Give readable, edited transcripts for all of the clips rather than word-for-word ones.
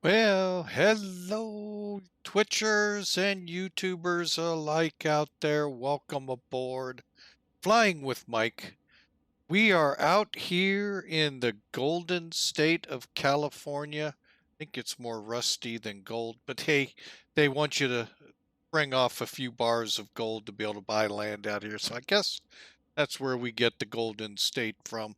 Well, hello, Twitchers and YouTubers alike out there. Welcome aboard Flying with Mike. We are out here in the golden state of California. I think it's more rusty than gold, but hey, they want you to bring off a few bars of gold to be able to buy land out here. So I guess that's where we get the golden state from.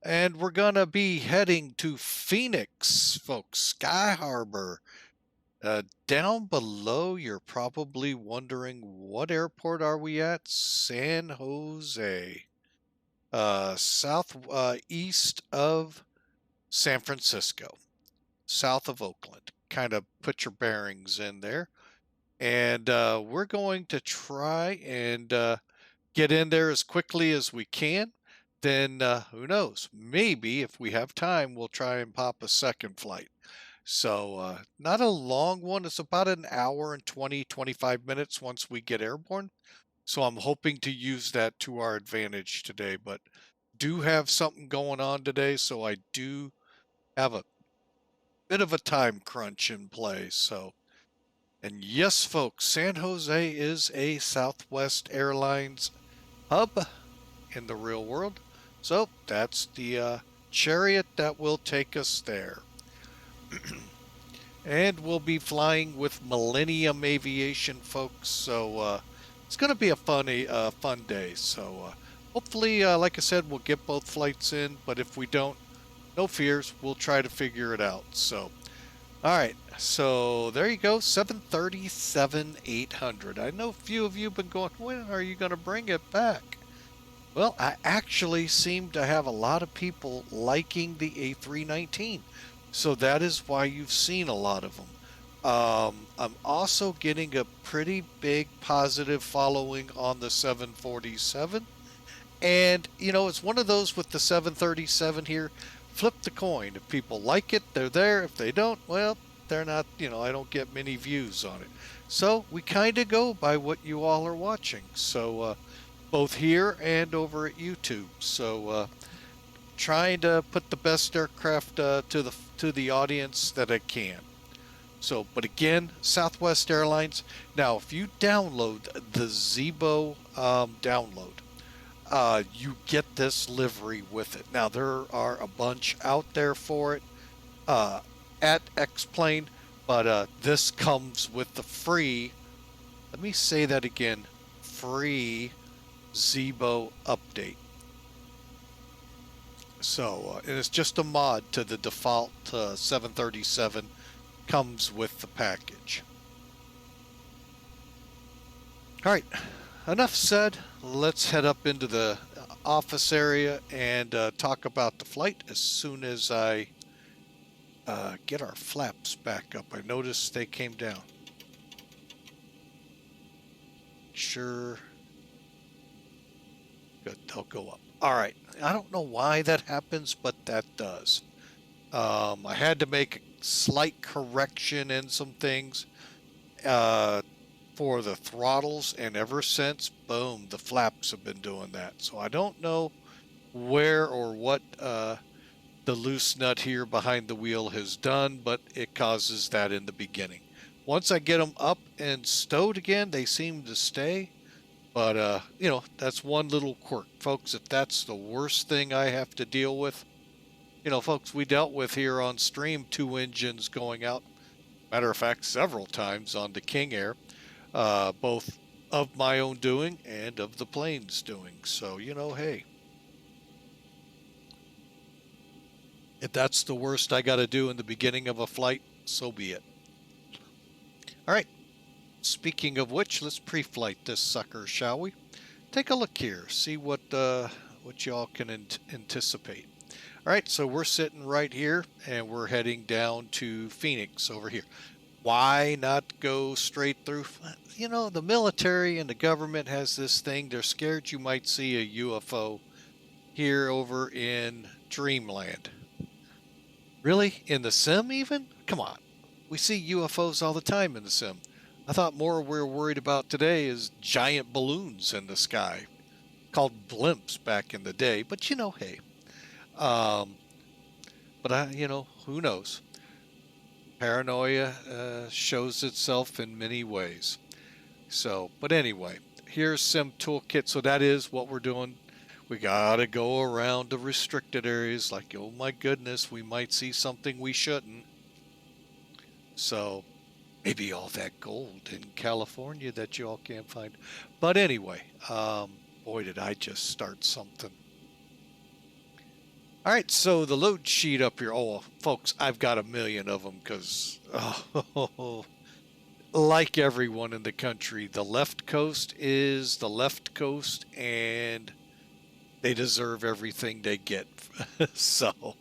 And we're going to be heading to Phoenix, folks, Sky Harbor. Down below, you're probably wondering what airport are we at? San Jose, south east of San Francisco, south of Oakland. Kind of put your bearings in there, and we're going to try and get in there as quickly as we can. Then who knows? Maybe if we have time, we'll try and pop a second flight. So not a long one. It's about an hour and 25 minutes once we get airborne. So I'm hoping to use that to our advantage today, but do have something going on today. So I do have a bit of a time crunch in play. So, and yes, folks, San Jose is a Southwest Airlines hub in the real world. So that's the chariot that will take us there. And we'll be flying with Millennium Aviation, folks. So it's going to be a fun day. So hopefully, like I said, we'll get both flights in. But if we don't, no fears. We'll try to figure it out. So, all right. So there you go. 737-800. I know a few of you have been going, when are you going to bring it back? Well, I actually seem to have a lot of people liking the A319. So that is why you've seen a lot of them. I'm also getting a pretty big positive following on the 747. And, you know, it's one of those with the 737 here. Flip the coin. If people like it, they're there. If they don't, well, they're not, I don't get many views on it. So we kind of go by what you all are watching. So both here and over at YouTube. So trying to put the best aircraft to the audience that I can. So, but again, Southwest Airlines. Now, if you download the ZIBO download, you get this livery with it. Now, there are a bunch out there for it at X-Plane, but this comes with the free. Let me say that again: free ZIBO update. So, and it's just a mod to the default 737, comes with the package. All right, enough said. Let's head up into the office area and talk about the flight as soon as I get our flaps back up. I noticed they came down. Sure. Good, they'll go up. All right, I don't know why that happens, but that does. I had to make a slight correction in some things for the throttles, and ever since, boom, the flaps have been doing that. So I don't know where or what the loose nut here behind the wheel has done, but it causes that in the beginning. Once I get them up and stowed again, they seem to stay. But, that's one little quirk. Folks, if that's the worst thing I have to deal with, folks, we dealt with here on stream 2 engines going out. Matter of fact, several times on the King Air, both of my own doing and of the plane's doing. So, hey, if that's the worst I got to do in the beginning of a flight, so be it. All right. Speaking of which, let's pre-flight this sucker, shall we? Take a look here, see what y'all can anticipate. All right, so we're sitting right here, and we're heading down to Phoenix over here. Why not go straight through? The military and the government has this thing. They're scared you might see a UFO here over in Dreamland. Really? In the sim even? Come on. We see UFOs all the time in the sim. I thought more we're worried about today is giant balloons in the sky, called blimps back in the day. But hey, who knows? Paranoia shows itself in many ways. So, but anyway, here's Sim Toolkit. So that is what we're doing. We gotta go around the restricted areas like, oh my goodness, we might see something we shouldn't. So maybe all that gold in California that you all can't find. But anyway, boy, did I just start something. All right, so the load sheet up here. Oh, folks, I've got a million of them because, like everyone in the country, the left coast is the left coast, and they deserve everything they get. So,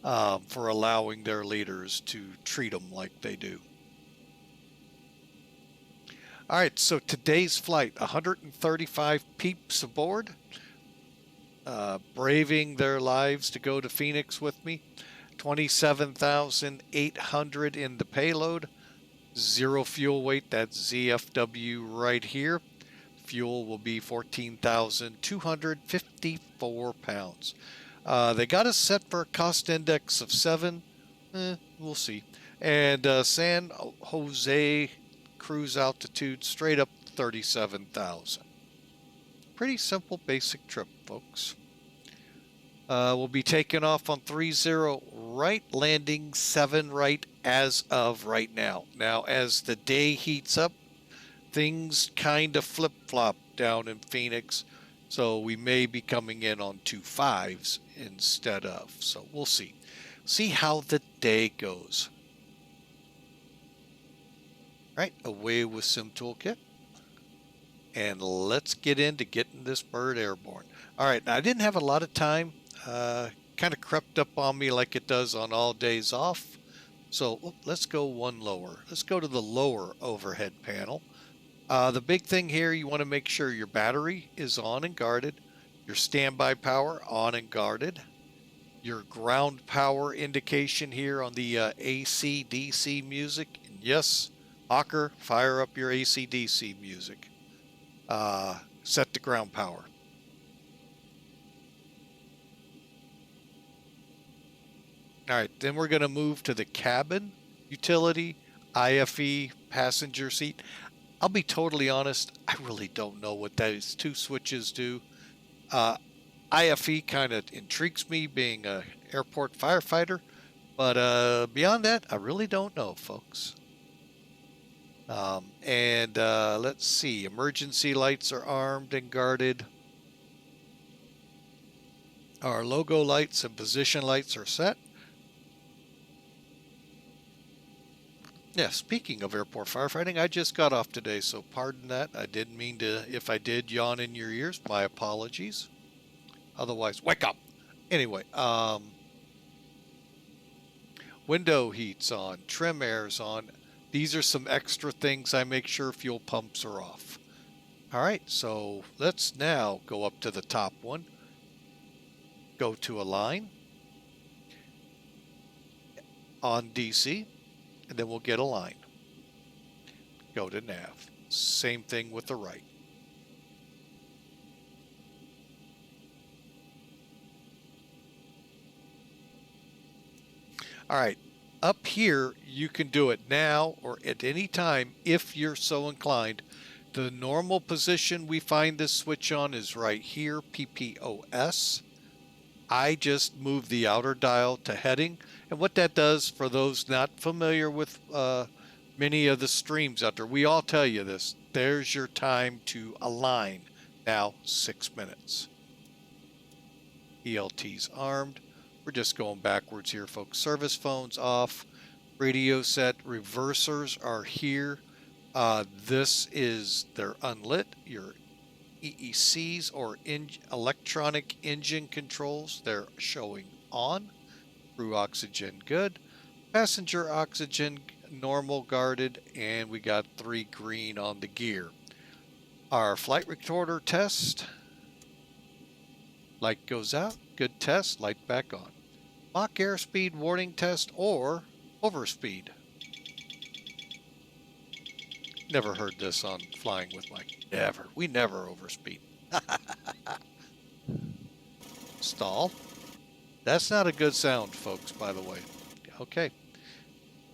for allowing their leaders to treat them like they do. All right, so today's flight, 135 peeps aboard, braving their lives to go to Phoenix with me. 27,800 in the payload. 0 fuel weight, that's ZFW right here. Fuel will be 14,254 pounds. They got us set for a cost index of 7. We'll see. And San Jose cruise altitude straight up 37,000. Pretty simple, basic trip, folks. We'll be taking off on 30 right, landing 7 right as of right now. Now, as the day heats up, things kind of flip-flop down in Phoenix, so we may be coming in on 2 5s instead of. So we'll see. See how the day goes. All right, away with Sim Toolkit. And let's get into getting this bird airborne. All right, now I didn't have a lot of time. Kind of crept up on me like it does on all days off. So let's go one lower. Let's go to the lower overhead panel. The big thing here, you want to make sure your battery is on and guarded, your standby power on and guarded, your ground power indication here on the AC/DC music. And yes, Hawker, fire up your AC/DC music. Set the ground power. All right, then we're going to move to the cabin utility, IFE, passenger seat. I'll be totally honest, I really don't know what those 2 switches do. IFE kind of intrigues me, being an airport firefighter, but beyond that, I really don't know, folks. Let's see, emergency lights are armed and guarded. Our logo lights and position lights are set. Yeah, speaking of airport firefighting, I just got off today, so pardon that. I didn't mean to, if I did yawn in your ears, my apologies. Otherwise, wake up. Anyway, window heat's on, trim air's on. These are some extra things I make sure fuel pumps are off. All right, so let's now go up to the top one. Go to align on DC, and then we'll get align. Go to nav. Same thing with the right. All right, up here, you can do it now or at any time if you're so inclined. The normal position we find this switch on is right here, PPOS. I just move the outer dial to heading. And what that does, for those not familiar with many of the streams out there, we all tell you this. There's your time to align. Now, 6 minutes. ELT's armed. We're just going backwards here, folks. Service phones off. Radio set. Reversers are here. This is, they're unlit. Your EECs or electronic engine controls, they're showing on. Crew oxygen good. Passenger oxygen normal guarded, and we got 3 green on the gear. Our flight recorder test. Light goes out. Good test. Light back on. Mach airspeed warning test or overspeed. Never heard this on Flying with Mike. Never. We never overspeed. Stall. That's not a good sound, folks, by the way. Okay.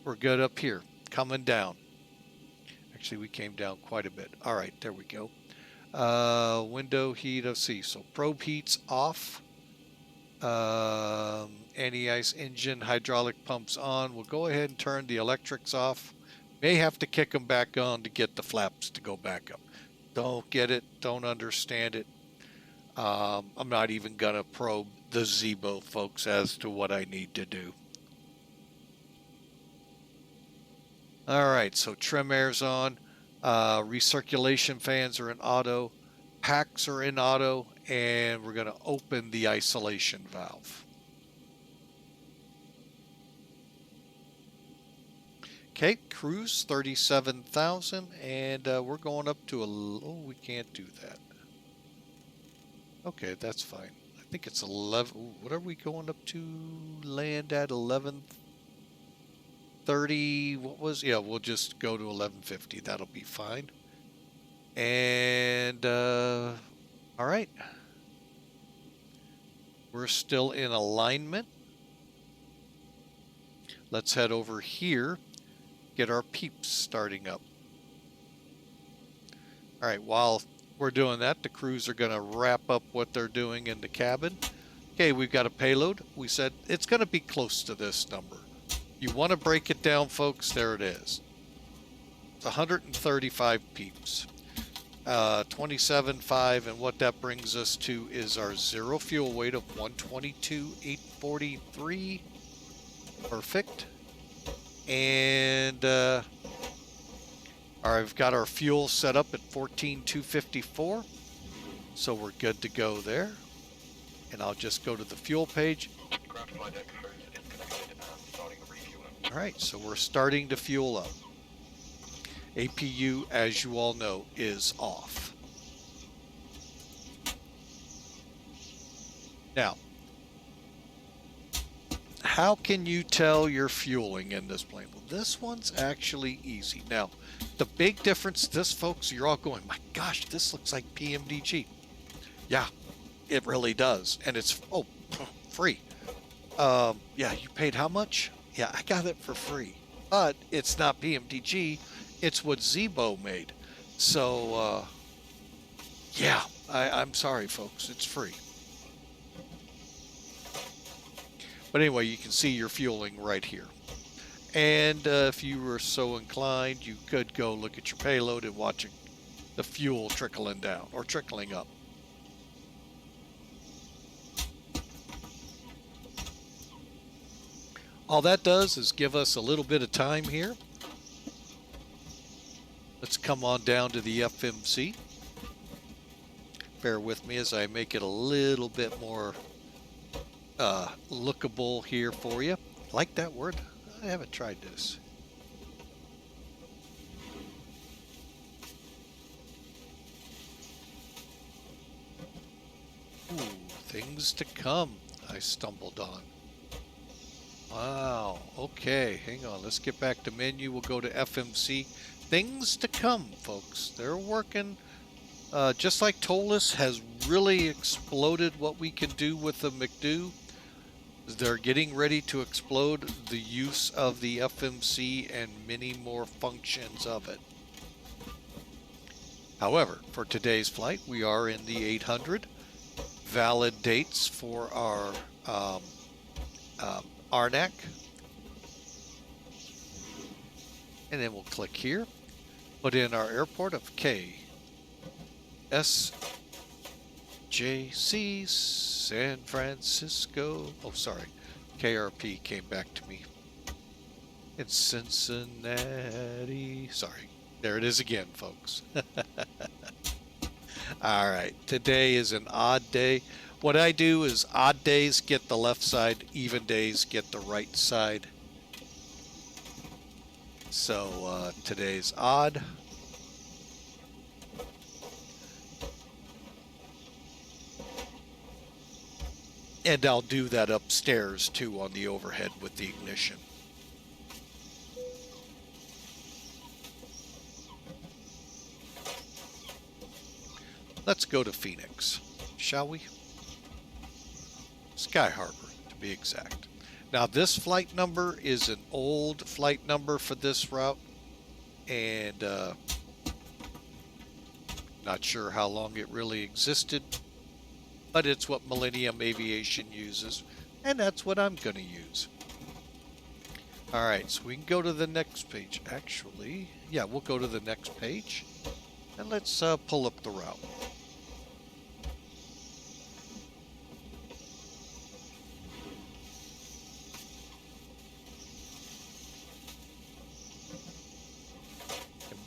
We're good up here. Coming down. Actually, we came down quite a bit. All right, there we go. Window heat of C. So probe heat's off. Anti-ice engine, hydraulic pumps on. We'll go ahead and turn the electrics off. May have to kick them back on to get the flaps to go back up. Don't get it. Don't understand it. I'm not even going to probe the ZIBO, folks, as to what I need to do. All right, so trim air's on. Recirculation fans are in auto. Packs are in auto. And we're going to open the isolation valve. Okay, cruise 37,000, and we're going up to oh, we can't do that. Okay, that's fine. I think it's 11. Ooh, what are we going up to? Land at 1130. What was? Yeah, we'll just go to 1150. That'll be fine. And all right, we're still in alignment. Let's head over here. Get our peeps starting up. All right, while we're doing that, the crews are going to wrap up what they're doing in the cabin. Okay, we've got a payload. We said it's going to be close to this number. You want to break it down, folks, there it is. It's 135 peeps. 27.5, and what that brings us to is our zero fuel weight of 122,843. Perfect. And I've got our fuel set up at 14,254, so we're good to go there. And I'll just go to the fuel page. All right, so we're starting to fuel up. APU, as you all know, is off. Now, how can you tell you're fueling in this plane? Well, this one's actually easy. Now, the big difference, this, folks, you're all going, my gosh, this looks like PMDG. Yeah, it really does. And it's, oh, free. Yeah, you paid how much? Yeah, I got it for free. But it's not PMDG. It's what ZIBO made. So, yeah, I'm sorry, folks. It's free. But anyway, you can see you're fueling right here. And if you were so inclined, you could go look at your payload and watch the fuel trickling down or trickling up. All that does is give us a little bit of time here. Let's come on down to the FMC. Bear with me as I make it a little bit more lookable here for you. Like that word? I haven't tried this. Ooh, things to come I stumbled on. Wow, okay, hang on, let's get back to menu. We'll go to FMC. Things to come, folks. They're working, just like Tollus has really exploded what we can do with the McDo. They're getting ready to explode the use of the FMC and many more functions of it. However, for today's flight, we are in the 800. Valid dates for our RNAC. And then we'll click here. Put in our airport of KSJC, San Francisco. Oh, sorry. KRP came back to me. It's Cincinnati. Sorry. There it is again, folks. All right. Today is an odd day. What I do is odd days get the left side, even days get the right side. So today's odd. And I'll do that upstairs too on the overhead with the ignition. Let's go to Phoenix, shall we? Sky Harbor, to be exact. Now this flight number is an old flight number for this route, and not sure how long it really existed, but it's what Millennium Aviation uses, and that's what I'm going to use. All right, so we can go to the next page. Actually, yeah, we'll go to the next page, and let's pull up the route.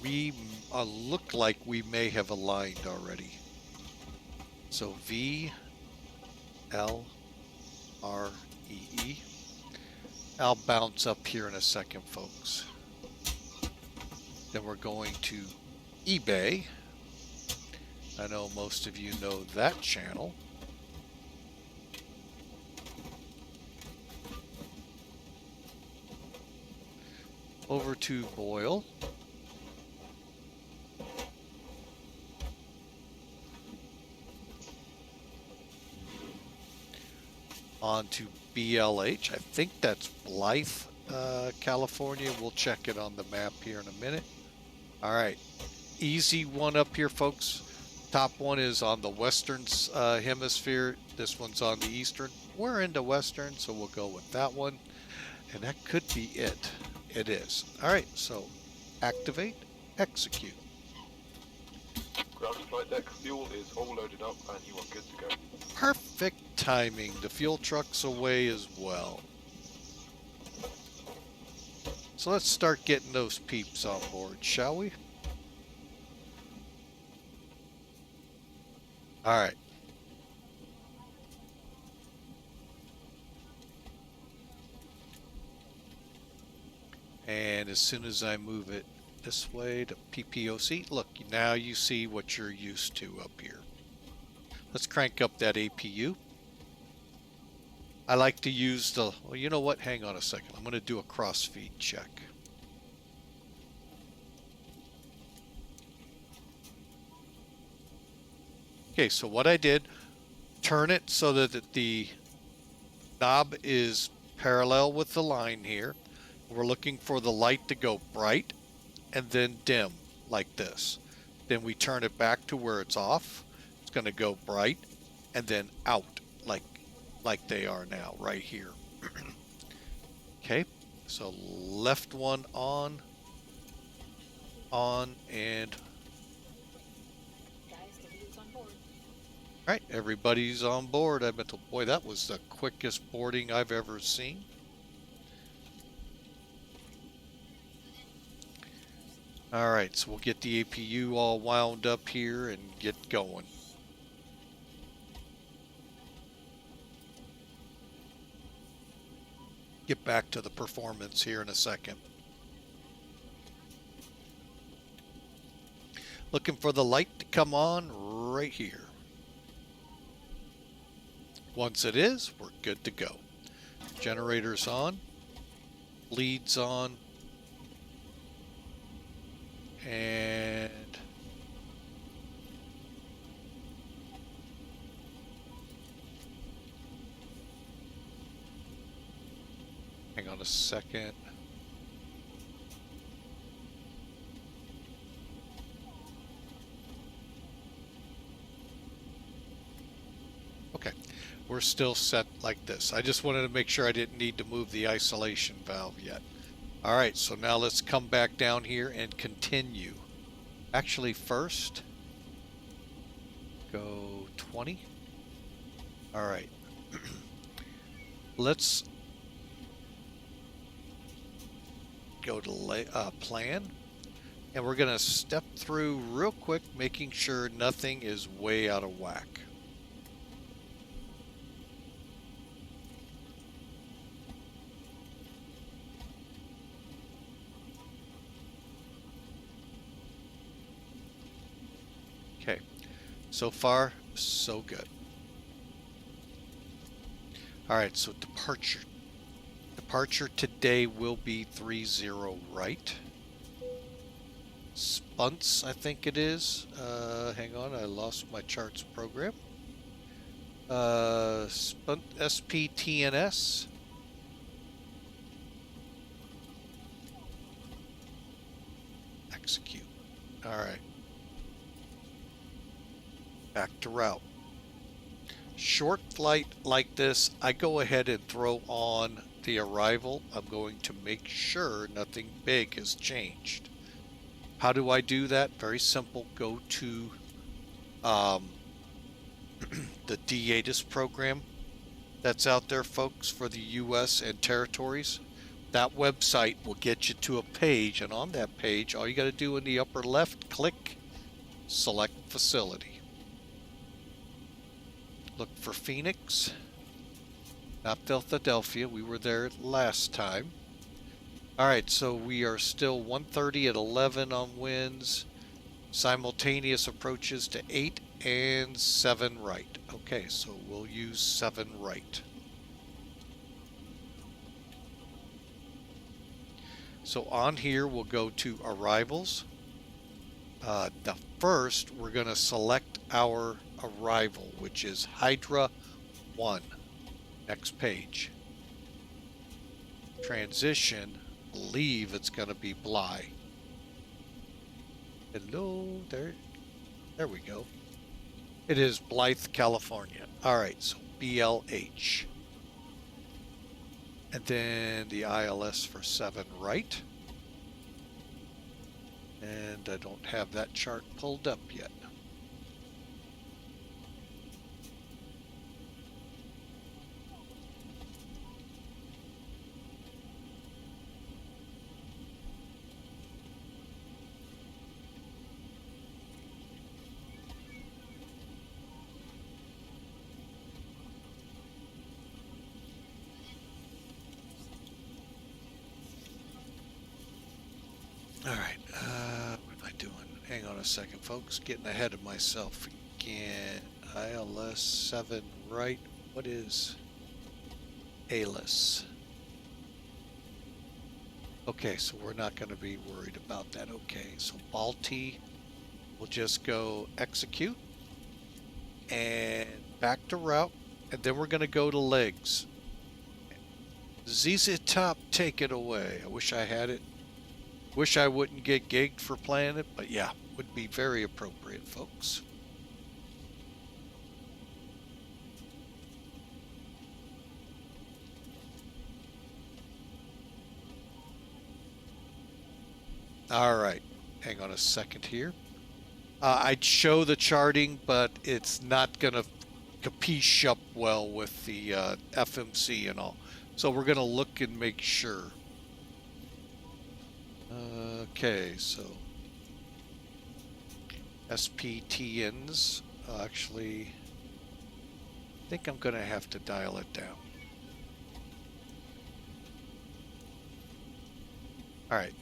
We look like we may have aligned already. So VLREE. I'll bounce up here in a second, folks. Then we're going to eBay. I know most of you know that channel. Over to BOILE. On to BLH. I think that's Blythe, California. We'll check it on the map here in a minute. All right, easy one up here, folks. Top one is on the western hemisphere. This one's on the eastern. We're into western, so we'll go with that one. And that could be it. It is. All right, so activate, execute. Ground flight deck fuel is all loaded up and you are good to go. Perfect timing. The fuel truck's away as well. So let's start getting those peeps on board, shall we? All right. And as soon as I move it this way to PPOC, look, now you see what you're used to up here. Let's crank up that APU. I like to use the, well, you know what? Hang on a second. I'm going to do a cross-feed check. Okay, so what I did, turn it so that the knob is parallel with the line here. We're looking for the light to go bright and then dim like this. Then we turn it back to where it's off. It's going to go bright and then out like they are now right here. Okay, so left one on, and all right, everybody's on board. I meant to, boy, that was the quickest boarding I've ever seen. All right, so we'll get the APU all wound up here and get going. Get back to the performance here in a second. Looking for the light to come on right here. Once it is, we're good to go. Generators on, leads on, and hang on a second. Okay, we're still set like this. I just wanted to make sure I didn't need to move the isolation valve yet. All right, so now let's come back down here and continue. Actually, first, go 20. All right. Let's go to plan, and we're going to step through real quick, making sure nothing is way out of whack. Okay, so far, so good. All right, so departure. Departure today will be 30 right. Spunts, I think it is. Hang on, I lost my charts program. Spunt SPTNS. execute. All right. Back to route. Short flight like this, I go ahead and throw on the arrival. I'm going to make sure nothing big has changed. How do I do that? Very simple. Go to the DATIS program that's out there, folks, for the US and territories. That website will get you to a page, and on that page, all you got to do in the upper left, click, select facility. Look for Phoenix, not Philadelphia. We were there last time. All right, so we are still 130 at 11 on winds. Simultaneous approaches to 8 and 7 right. Okay, so we'll use 7 right. So on here, we'll go to arrivals. The first, we're going to select our arrival, which is Hydra 1. Next page. Transition, believe it's going to be Bly. Hello, there we go. It is Blythe, California. All right, so BLH. And then the ILS for 7 right. And I don't have that chart pulled up yet. All right, what am I doing? Hang on a second, folks. Getting ahead of myself again. ILS 7 right. What is ALIS? Okay, so we're not going to be worried about that. Okay, so Balti, we'll just go execute and back to route, and then we're going to go to legs. ZZ Top, take it away. I wish I had it. Wish I wouldn't get gigged for playing it, but yeah, would be very appropriate, folks. All right, hang on a second here. I'd show the charting, but it's not going to capiche up well with the FMC and all. So we're going to look and make sure. Okay, so SPTNs, actually, I think I'm going to have to dial it down. All right.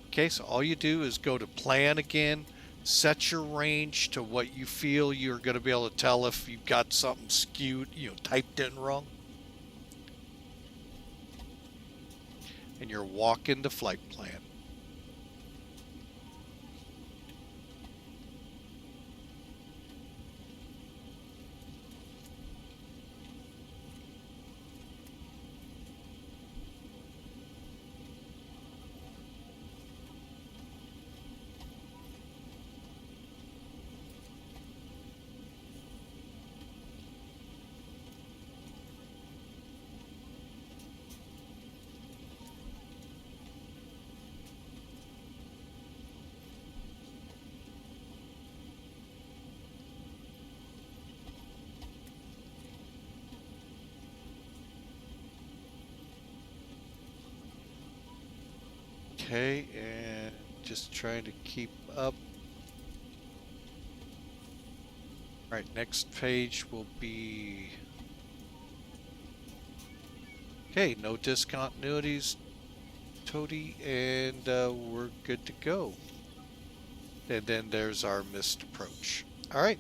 Okay, so all you do is go to plan again, set your range to what you feel you're going to be able to tell if you've got something skewed, typed in wrong. And you're walking the flight plan. Okay, and just trying to keep up. All right, next page will be, okay, no discontinuities, Toady, and we're good to go. And then there's our missed approach. All right,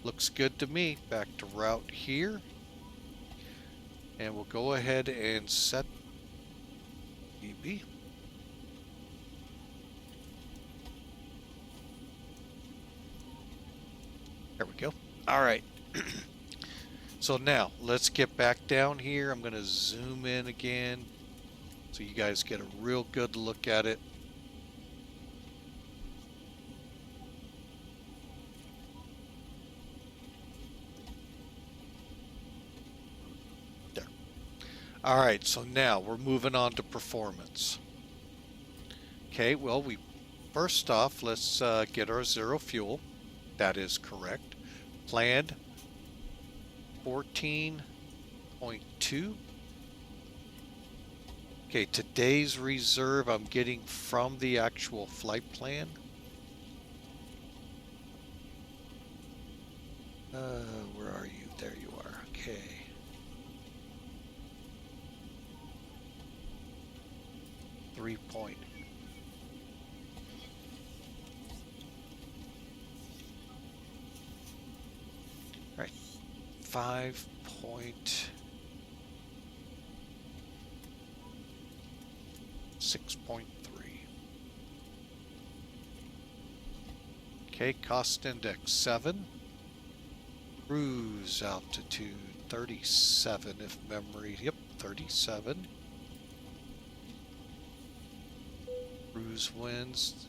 looks good to me. Back to route here. And we'll go ahead and set EB. There we go. All right. So now let's get back down here. I'm going to zoom in again so you guys get a real good look at it. There. All right, so now we're moving on to performance. Okay, well, first off, let's get our zero fuel. That is correct. Planned 14.2. Okay, today's reserve I'm getting from the actual flight plan. Where are you? There you are. Okay. All right, 5.6.3. Okay, cost index 7. Cruise altitude 37 if memory, yep, 37. Cruise winds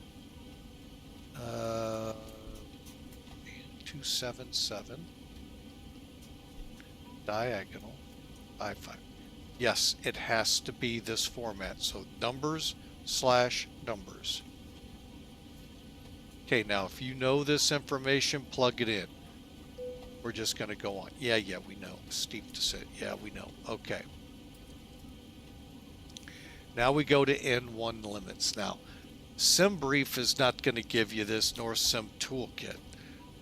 277. Diagonal 55. Yes, it has to be this format. So numbers / numbers. Okay, now if you know this information, plug it in. We're just going to go on. Yeah, we know. Steep descent. Yeah, we know. Okay. Now we go to N1 limits. Now, SimBrief is not going to give you this, nor Sim Toolkit.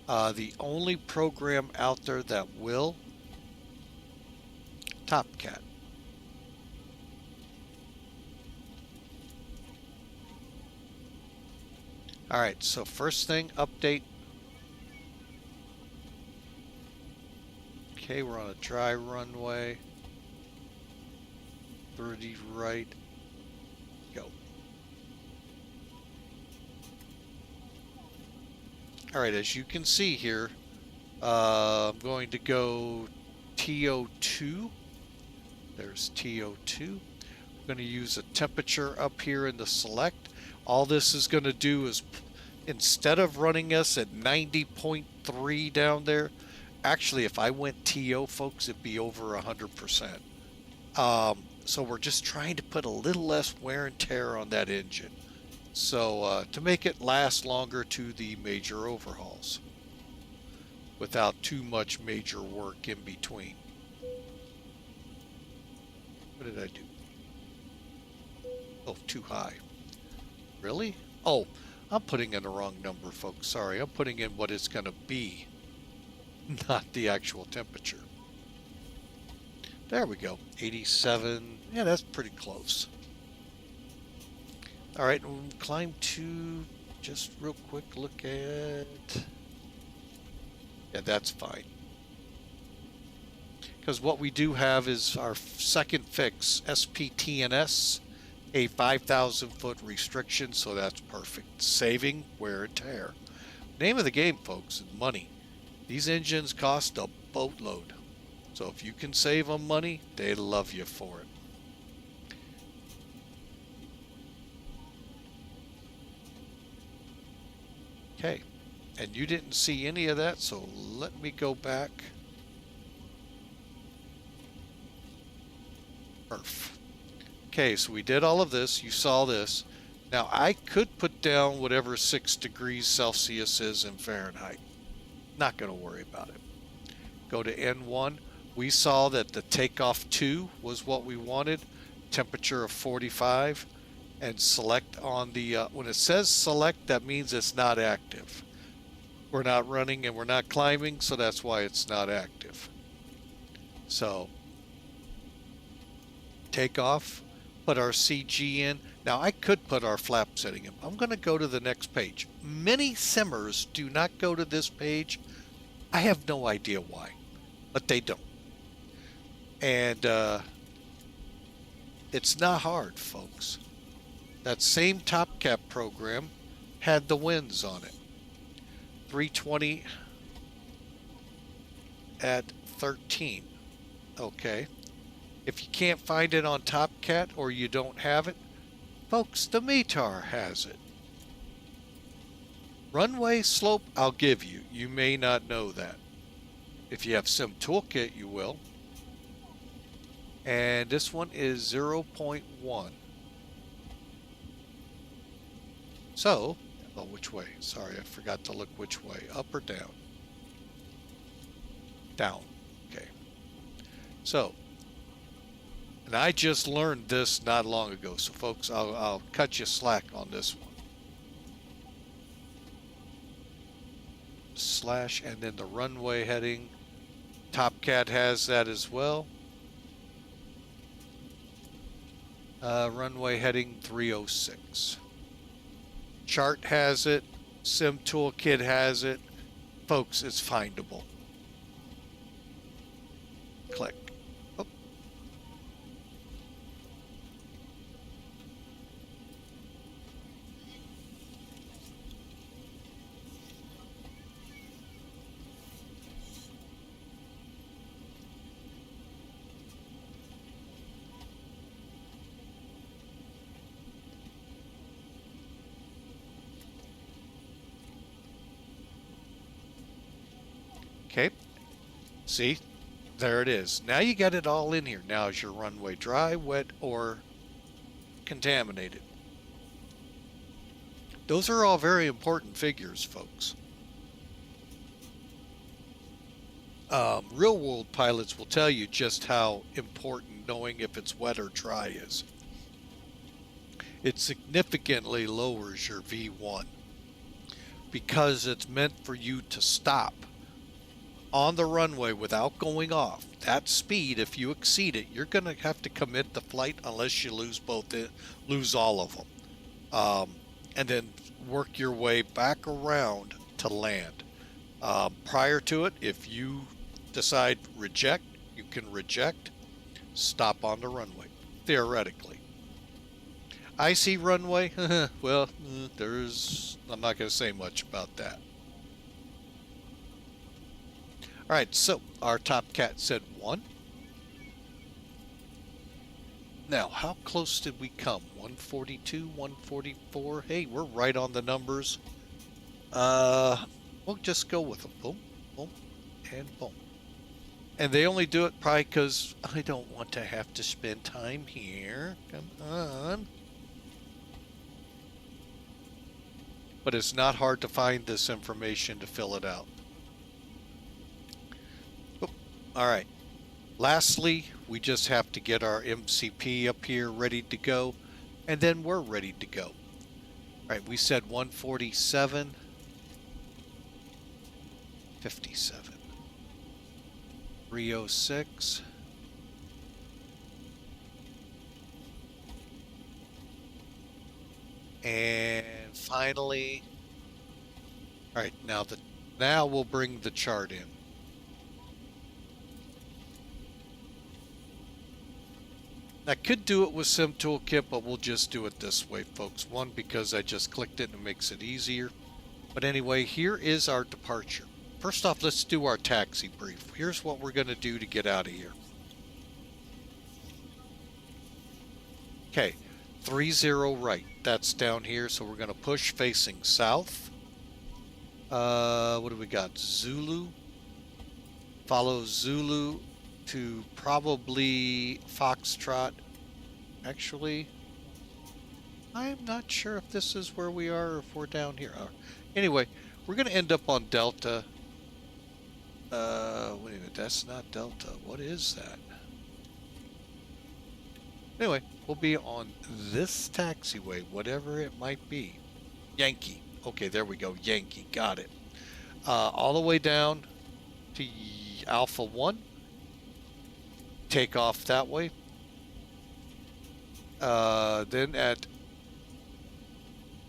The only program out there that will, TopCat. All right, so first thing, update. Okay, we're on a dry runway. 30 right. Go. All right, as you can see here, I'm going to go TO2. There's TO2. I'm going to use a temperature up here in the select. All this is going to do is, instead of running us at 90.3 down there, actually, if I went TO, folks, it'd be over 100%. So we're just trying to put a little less wear and tear on that engine. So to make it last longer to the major overhauls without too much major work in between. What did I do? Oh, too high. Really? Oh, I'm putting in the wrong number, folks. Sorry, I'm putting in what it's going to be, not the actual temperature. There we go. 87. Yeah, that's pretty close. All right, we'll climb to, just real quick look at, yeah, that's fine. Because what we do have is our second fix, SPTNS, a 5,000 foot restriction, so that's perfect. Saving wear and tear. Name of the game, folks, is money. These engines cost a boatload. So if you can save them money, they love you for it. Okay, and you didn't see any of that, so let me go back. Perf. Okay, so we did all of this. You saw this. Now I could put down whatever 6 degrees Celsius is in Fahrenheit. Not going to worry about it. Go to N1. We saw that the takeoff 2 was what we wanted. Temperature of 45. And select on the, when it says select, that means it's not active. We're not running and we're not climbing, so that's why it's not active. So, take off, put our CG in. Now I could put our flap setting in. I'm going to go to the next page. Many simmers do not go to this page. I have no idea why, but they don't. And it's not hard, folks. That same top cap program had the winds on it. 320 at 13. Okay. If you can't find it on TopCat or you don't have it, folks, the METAR has it. Runway slope, I'll give you. You may not know that. If you have Sim Toolkit, you will. And this one is 0.1. So, oh, which way? Sorry, I forgot to look which way. Up or down? Down. Okay. So, and I just learned this not long ago. So, folks, I'll cut you slack on this one. Slash, and then the runway heading. TopCat has that as well. Runway heading 306. Chart has it. Sim Toolkit has it. Folks, it's findable. Click. Oh. Okay. See? There it is. Now you got it all in here. Now is your runway dry, wet, or contaminated? Those are all very important figures, folks. Real world pilots will tell you just how important knowing if it's wet or dry is. It significantly lowers your V1 because it's meant for you to stop on the runway without going off. That speed, if you exceed it, you're going to have to commit the flight unless you lose lose all of them, and then work your way back around to land. Prior to it, if you decide reject, you can reject, stop on the runway, theoretically. Icy runway, well, I'm not going to say much about that. All right, so our TopCat said 1. Now, how close did we come? 142, 144. Hey, we're right on the numbers. We'll just go with them. Boom, boom, and boom. And they only do it probably because I don't want to have to spend time here. Come on. But it's not hard to find this information to fill it out. All right. Lastly, we just have to get our MCP up here ready to go, and then we're ready to go. All right, we said 147, 57, 306, and finally, all right, now we'll bring the chart in. I could do it with Sim Toolkit, but we'll just do it this way, folks. One, because I just clicked it and it makes it easier. But anyway, here is our departure. First off, let's do our taxi brief. Here's what we're going to do to get out of here. Okay, 30 right. That's down here, so we're going to push facing south. What do we got? Zulu. Follow Zulu to probably Foxtrot. Actually, I'm not sure if this is where we are or if we're down here. Anyway, we're going to end up on Delta. Wait a minute, that's not Delta. What is that? Anyway, we'll be on this taxiway, whatever it might be. Yankee. Okay, there we go. Yankee. Got it. All the way down to Alpha 1. Take off that way. Then at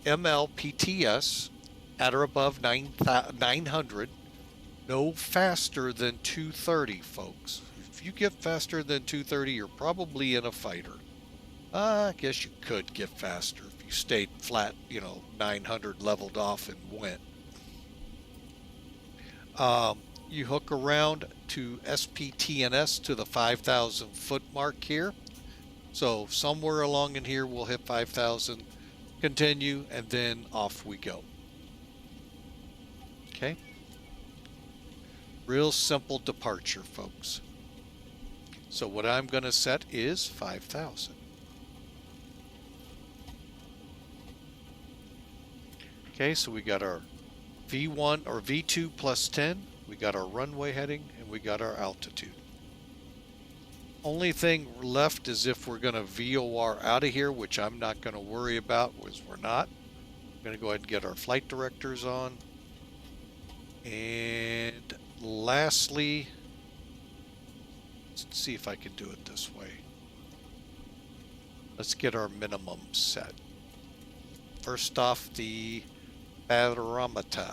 MLPTS, at or above 900, no faster than 230, folks. If you get faster than 230, you're probably in a fighter. I guess you could get faster if you stayed flat, 900 leveled off and went. You hook around to SPTNS to the 5,000 foot mark here. So somewhere along in here we'll hit 5,000, continue, and then off we go. Okay. Real simple departure, folks. So what I'm going to set is 5,000. Okay, so we got our V1 or V2 plus 10, we got our runway heading, and we got our altitude. Only thing left is if we're going to VOR out of here, which I'm not going to worry about, because we're not. I'm going to go ahead and get our flight directors on. And lastly, let's see if I can do it this way. Let's get our minimum set. First off, the barometer.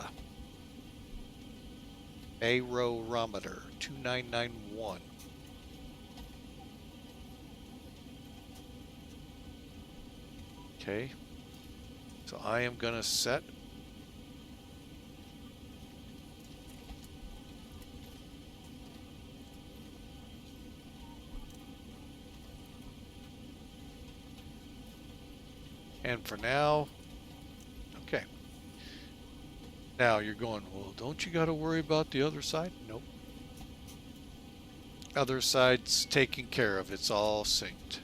Barometer 2991. Okay. So I am going to set and for now, okay. Now you're going, well, don't you got to worry about the other side? Nope. Other side's taken care of. It's all synced.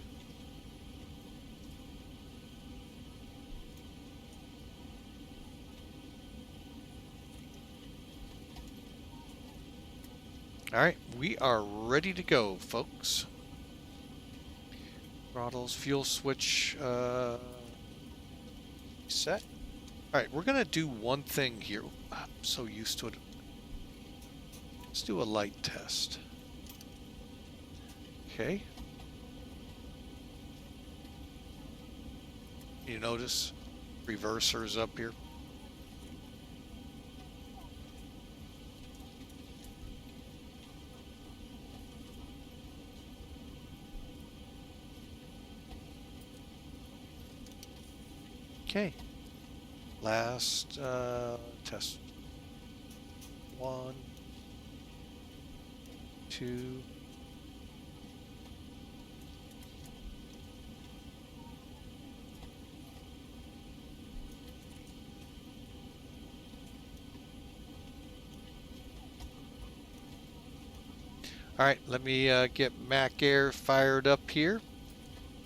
All right, we are ready to go, folks. Throttles, fuel switch, set. All right, we're gonna do one thing here. I'm so used to it. Let's do a light test. Okay. You notice reversers up here? Okay. Last test. 1, 2. All right, let me get Mac Air fired up here.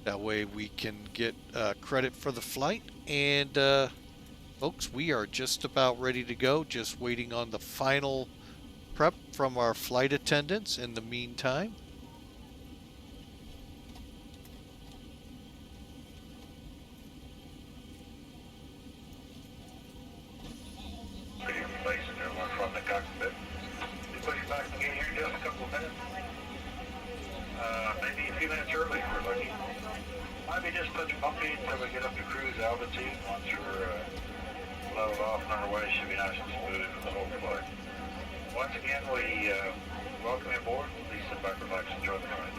That way we can get credit for the flight. And folks, we are just about ready to go. Just waiting on the final prep from our flight attendants in the meantime. From the cockpit. You push back and get here in just a couple of minutes. Maybe a few minutes early if we're lucky. Might be just a touch bumpy until we get up to cruise altitude. Once we're leveled off and on our way, should be nice and smooth for the whole flight. Once again, we welcome you aboard. Please sit back, relax, enjoy the ride.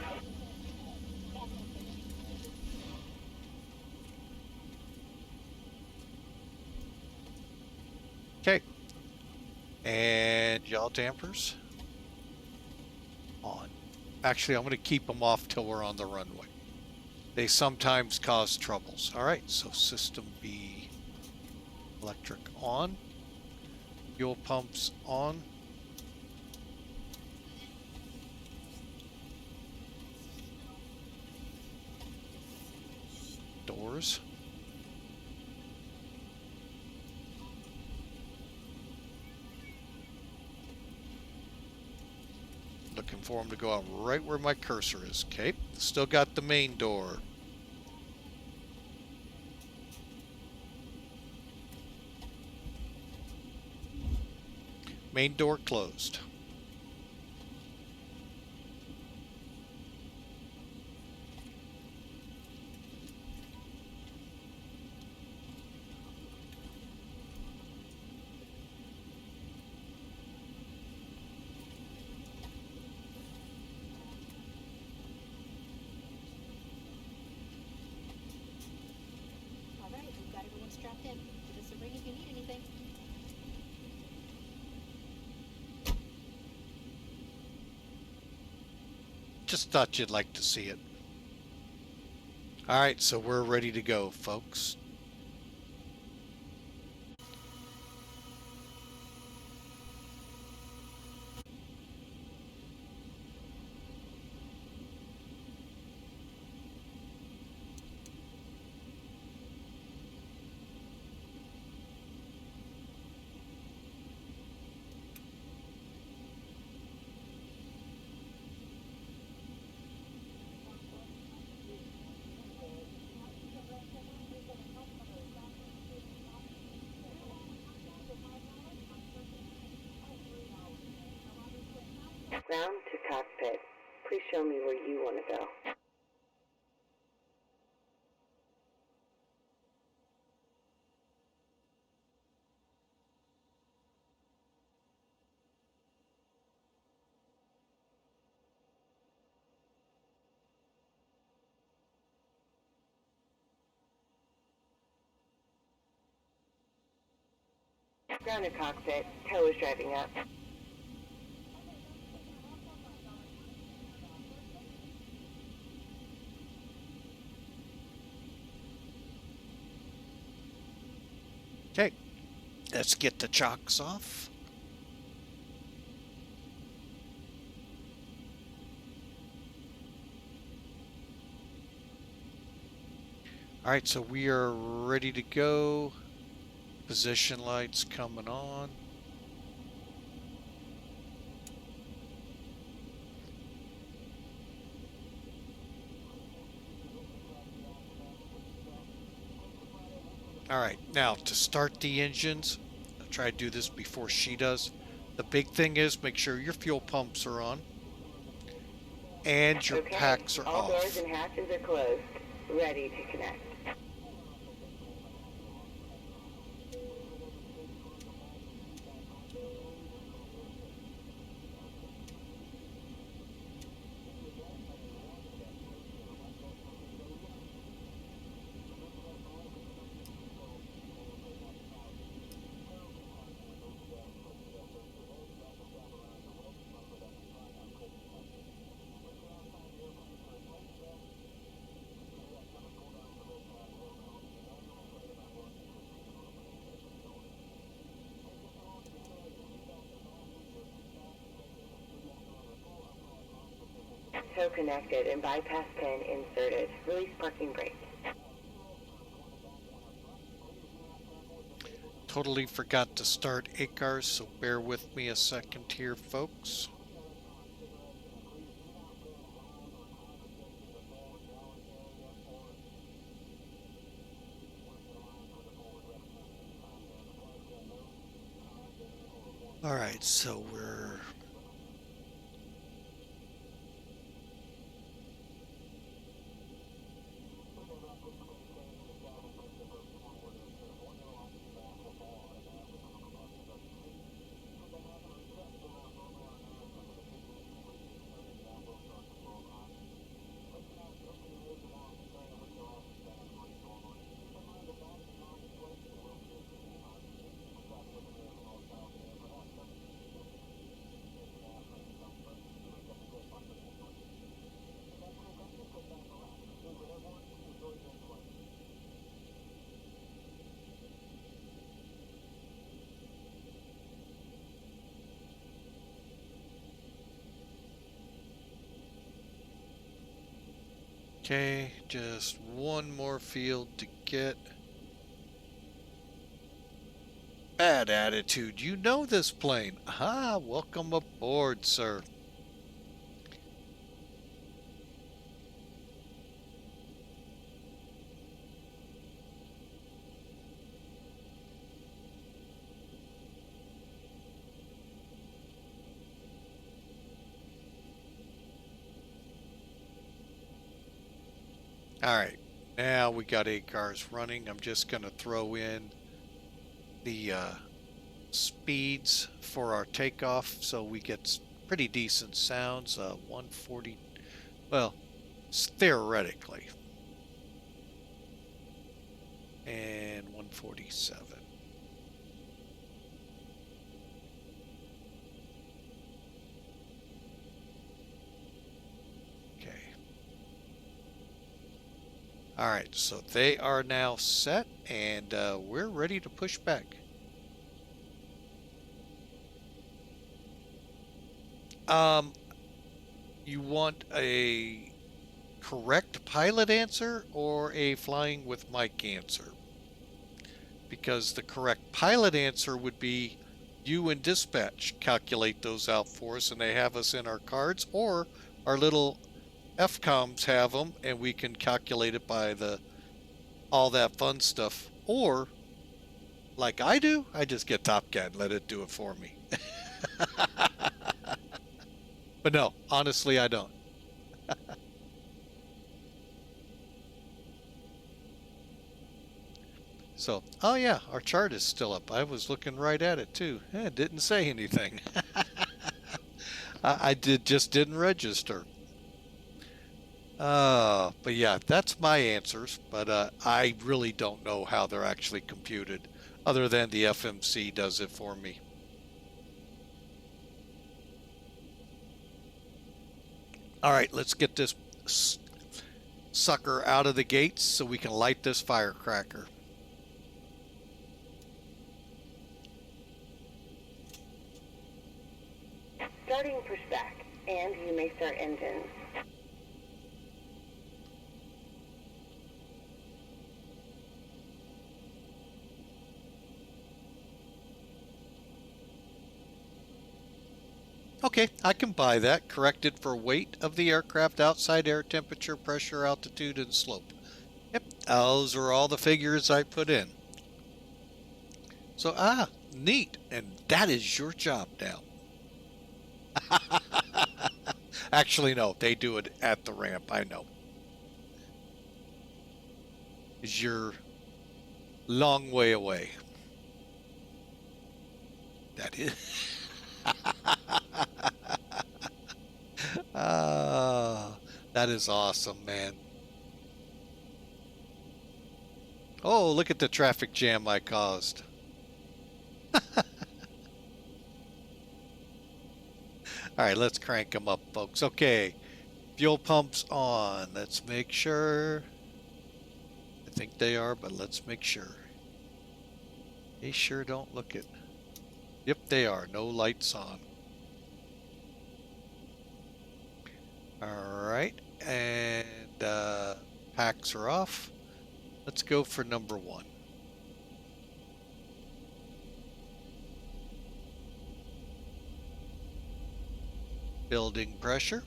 Okay. And yaw dampers on. Actually, I'm going to keep them off till we're on the runway. They sometimes cause troubles. All right, so system B, electric on, fuel pumps on. Doors. Looking for them to go out right where my cursor is. Okay, still got the main door. Main door closed. Strapped in. Give us a ring if you need anything. just thought you'd like to see it. All right, so we're ready to go, folks. Ground to cockpit. Please show me where you want to go. Ground to cockpit. Tow is driving up. Okay, let's get the chocks off. All right, so we are ready to go. Position lights coming on. All right, now to start the engines, I'll try to do this before she does. The big thing is make sure your fuel pumps are on and your packs are all off. doors and hatches are closed. Ready to connect. Tow connected and bypass pin inserted. Release parking brake. Totally forgot to start ACARS, so bear with me a second here, folks. All right, so we're okay, just one more field to get. Bad attitude. You know this plane. Ah, welcome aboard, sir. All right, now we got ACARS running. I'm just going to throw in the speeds for our takeoff so we get pretty decent sounds. 140, well, theoretically, and 147. All right, so they are now set, and we're ready to push back. You want a correct pilot answer or a flying with Mike answer? Because the correct pilot answer would be you and dispatch calculate those out for us, and they have us in our cards, or our little FCOMs have them, and we can calculate it by all that fun stuff. Or, like I do, I just get Top Cat and let it do it for me. But no, honestly, I don't. So, oh yeah, our chart is still up. I was looking right at it too. It didn't say anything. I just didn't register. But yeah, that's my answers. But I really don't know how they're actually computed, other than the FMC does it for me. All right, let's get this sucker out of the gates so we can light this firecracker. Starting pushback, and you may start engines. Okay, I can buy that. Corrected for weight of the aircraft, outside air temperature, pressure, altitude, and slope. Yep, those are all the figures I put in. So, neat. And that is your job now. Actually, no, they do it at the ramp, I know. Is your long way away. That is. That is awesome, man. Oh, look at the traffic jam I caused. All right, let's crank them up, folks. Okay, fuel pumps on. Let's make sure. I think they are, but let's make sure. They sure don't look it. Yep, they are. No lights on. All right, and packs are off. Let's go for number 1. Building pressure.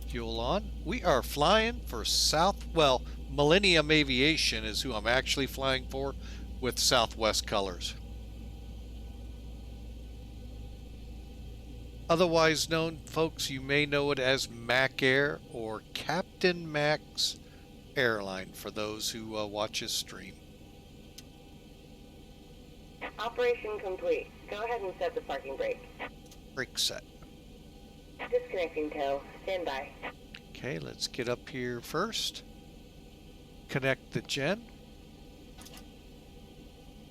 Fuel on. We are flying for Millennium Aviation is who I'm actually flying for, with Southwest colors. Otherwise known, folks, you may know it as Mac Air or Captain Mac's Airline for those who watch his stream. Operation complete. Go ahead and set the parking brake. Brake set. Disconnecting tow. Stand by. Okay, let's get up here first. Connect the gen.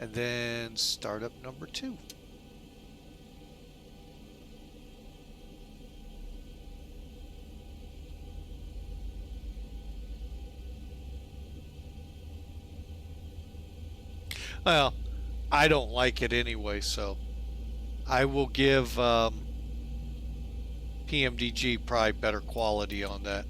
And then start up number 2. Well, I don't like it anyway, so I will give PMDG probably better quality on that.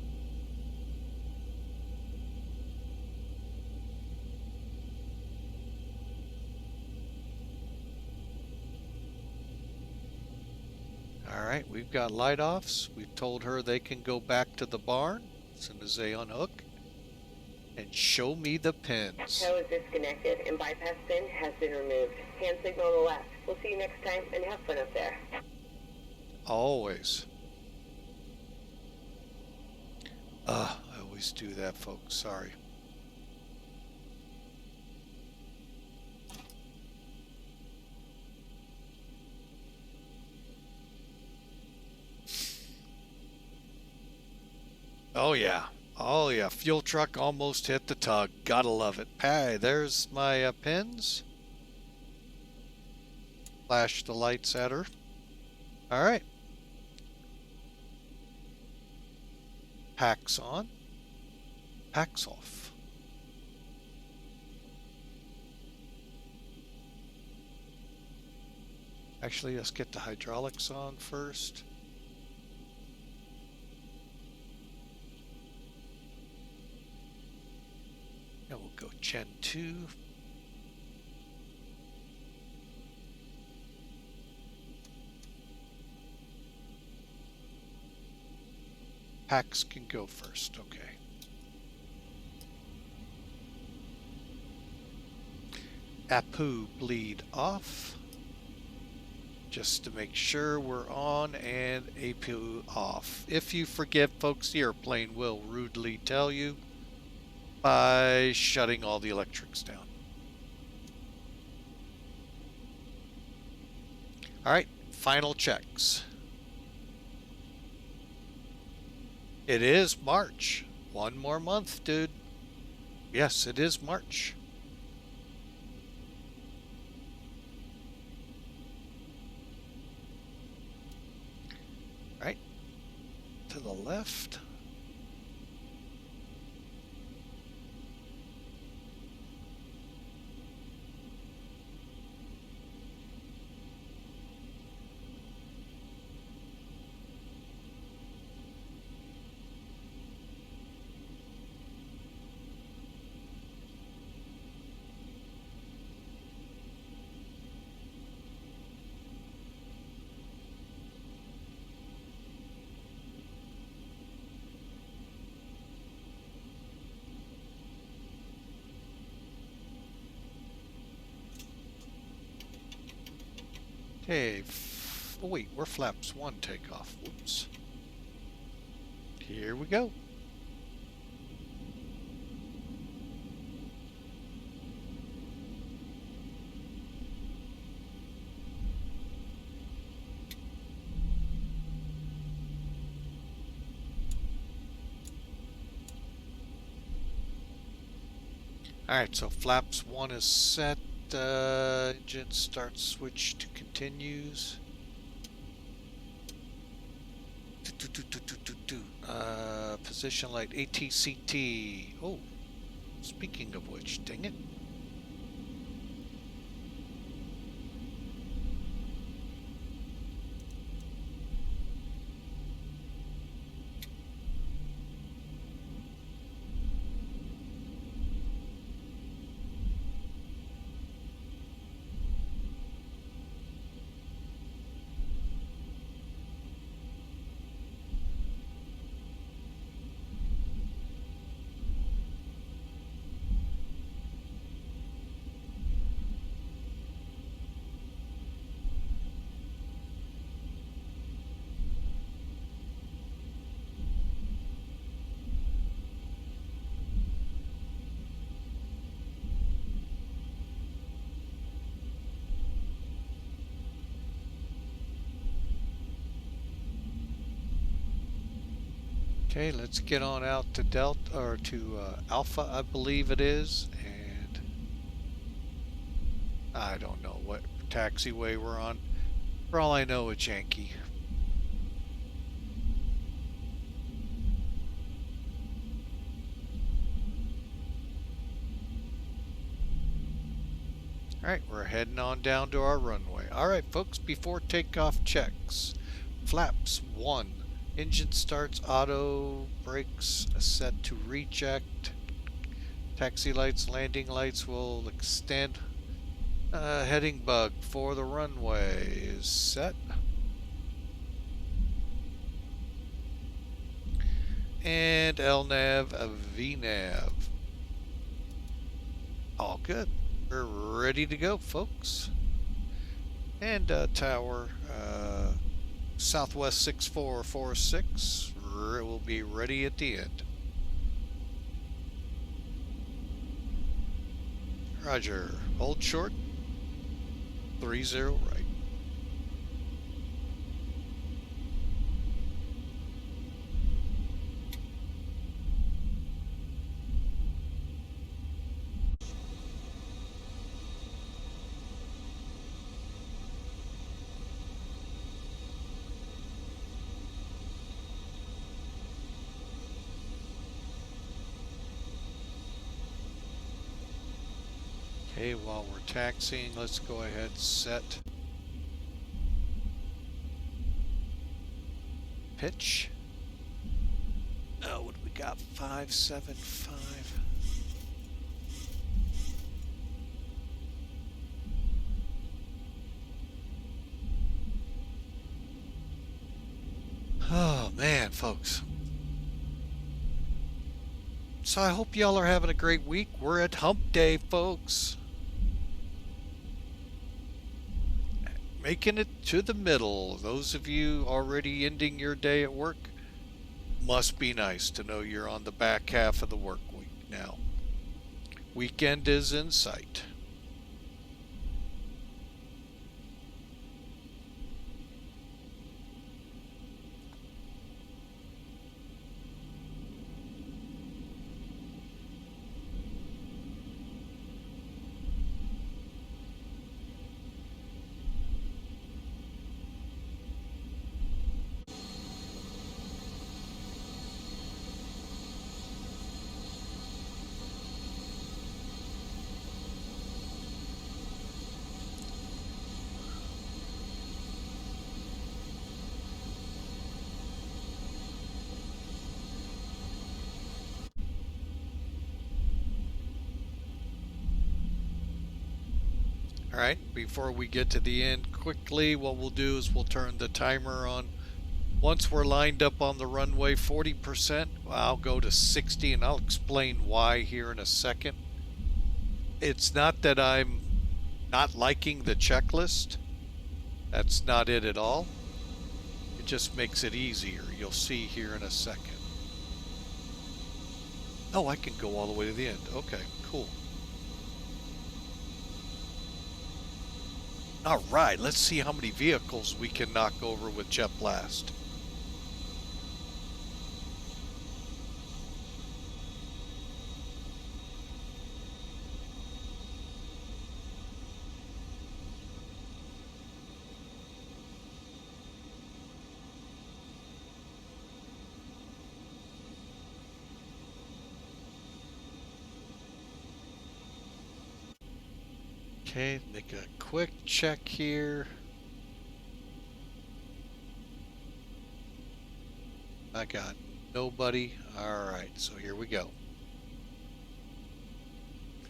Alright, we've got light offs. We've told her they can go back to the barn as soon as they unhook. And show me the pins. Tow is disconnected and bypass pin has been removed. Hand signal on the left. We'll see you next time and have fun up there. Always. I always do that, folks. Sorry. Oh yeah. Oh yeah, fuel truck almost hit the tug. Gotta love it. Hey, there's my pins. Flash the lights at her. All right. Packs on. Packs off. Actually, let's get the hydraulics on first. And we'll go Gen 2. Packs can go first, okay. APU bleed off. Just to make sure we're on, and APU off. If you forget, folks, the airplane will rudely tell you by shutting all the electrics down. All right, final checks. It is March. One more month, dude. Yes, it is March. Right. To the left. Okay, oh wait, we're flaps 1 takeoff. Whoops. Here we go. Alright, so flaps 1 is set. Engine start switch to continues. Position light ATCT. Oh, speaking of which, dang it. Okay, let's get on out to Delta, or to Alpha, I believe it is, and I don't know what taxiway we're on. For all I know, it's Yankee. Alright, we're heading on down to our runway. Alright, folks, before takeoff checks. Flaps 1. Engine starts, auto, brakes set to reject. Taxi lights, landing lights will extend. Heading bug for the runway is set. And LNAV, VNAV. All good. We're ready to go, folks. And tower, Southwest 6446 will be ready at the end. Roger. Hold short. 30 right. Okay, while we're taxiing, let's go ahead and set pitch. Oh, what do we got? 575. Oh man, folks. So I hope y'all are having a great week. We're at hump day, folks. Making it to the middle. Those of you already ending your day at work, must be nice to know you're on the back half of the work week now. Weekend is in sight. Alright, before we get to the end, quickly what we'll do is we'll turn the timer on. Once we're lined up on the runway 40%, I'll go to 60 and I'll explain why here in a second. It's not that I'm not liking the checklist. That's not it at all. It just makes it easier. You'll see here in a second. Oh, I can go all the way to the end. Okay, cool. All right, let's see how many vehicles we can knock over with Jet Blast. Okay, make a quick check here. I got nobody. All right, so here we go.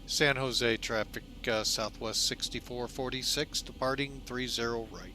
San Jose traffic, Southwest 6446, departing 30 right.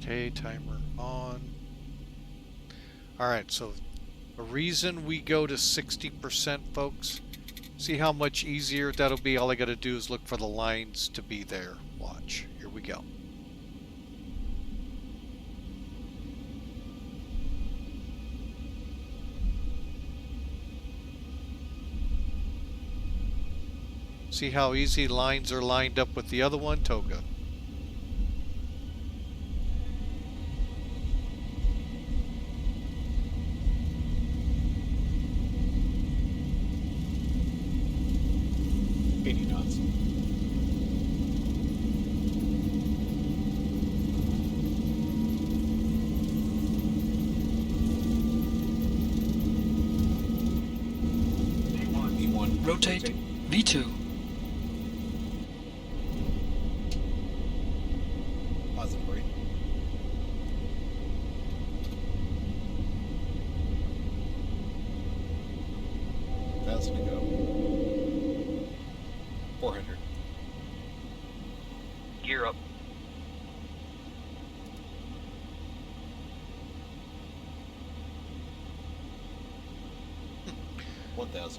Okay, timer on. All right, so the reason we go to 60%, folks, see how much easier that'll be. All I got to do is look for the lines to be there. Watch. Here we go. See how easy lines are lined up with the other one, Toga? Rotate V2. Positive rate. That's gonna go. 400. Gear up. $1,000.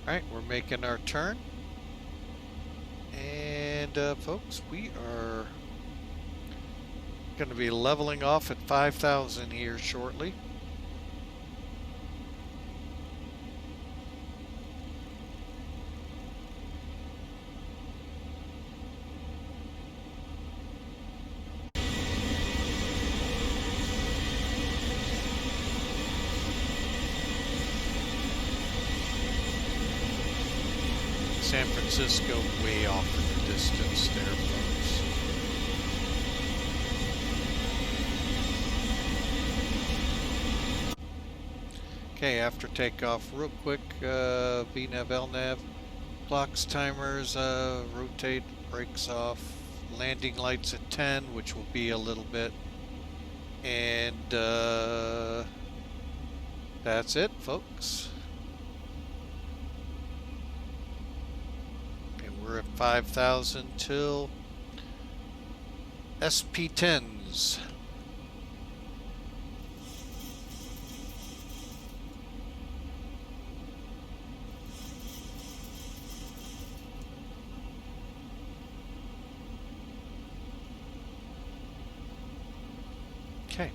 Alright, we're making our turn. And folks, we are going to be leveling off at 5,000 here shortly. San Francisco way off in the distance there, folks. Okay, after takeoff, real quick, VNAV, LNAV, clocks, timers, rotate, brakes off, landing lights at 10, which will be a little bit, and that's it, folks. We're at 5,000 till SP10s. Okay.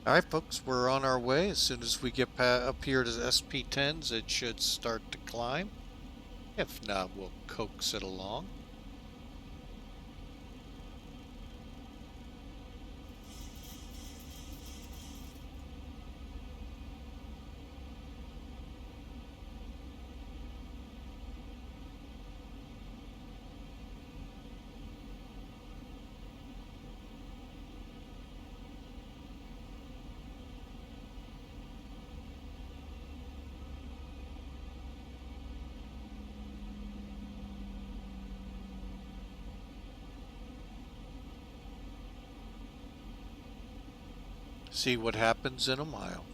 Alright folks, we're on our way. As soon as we get up here to SP10s, it should start to climb. If not, we'll coax it along. See what happens in a mile.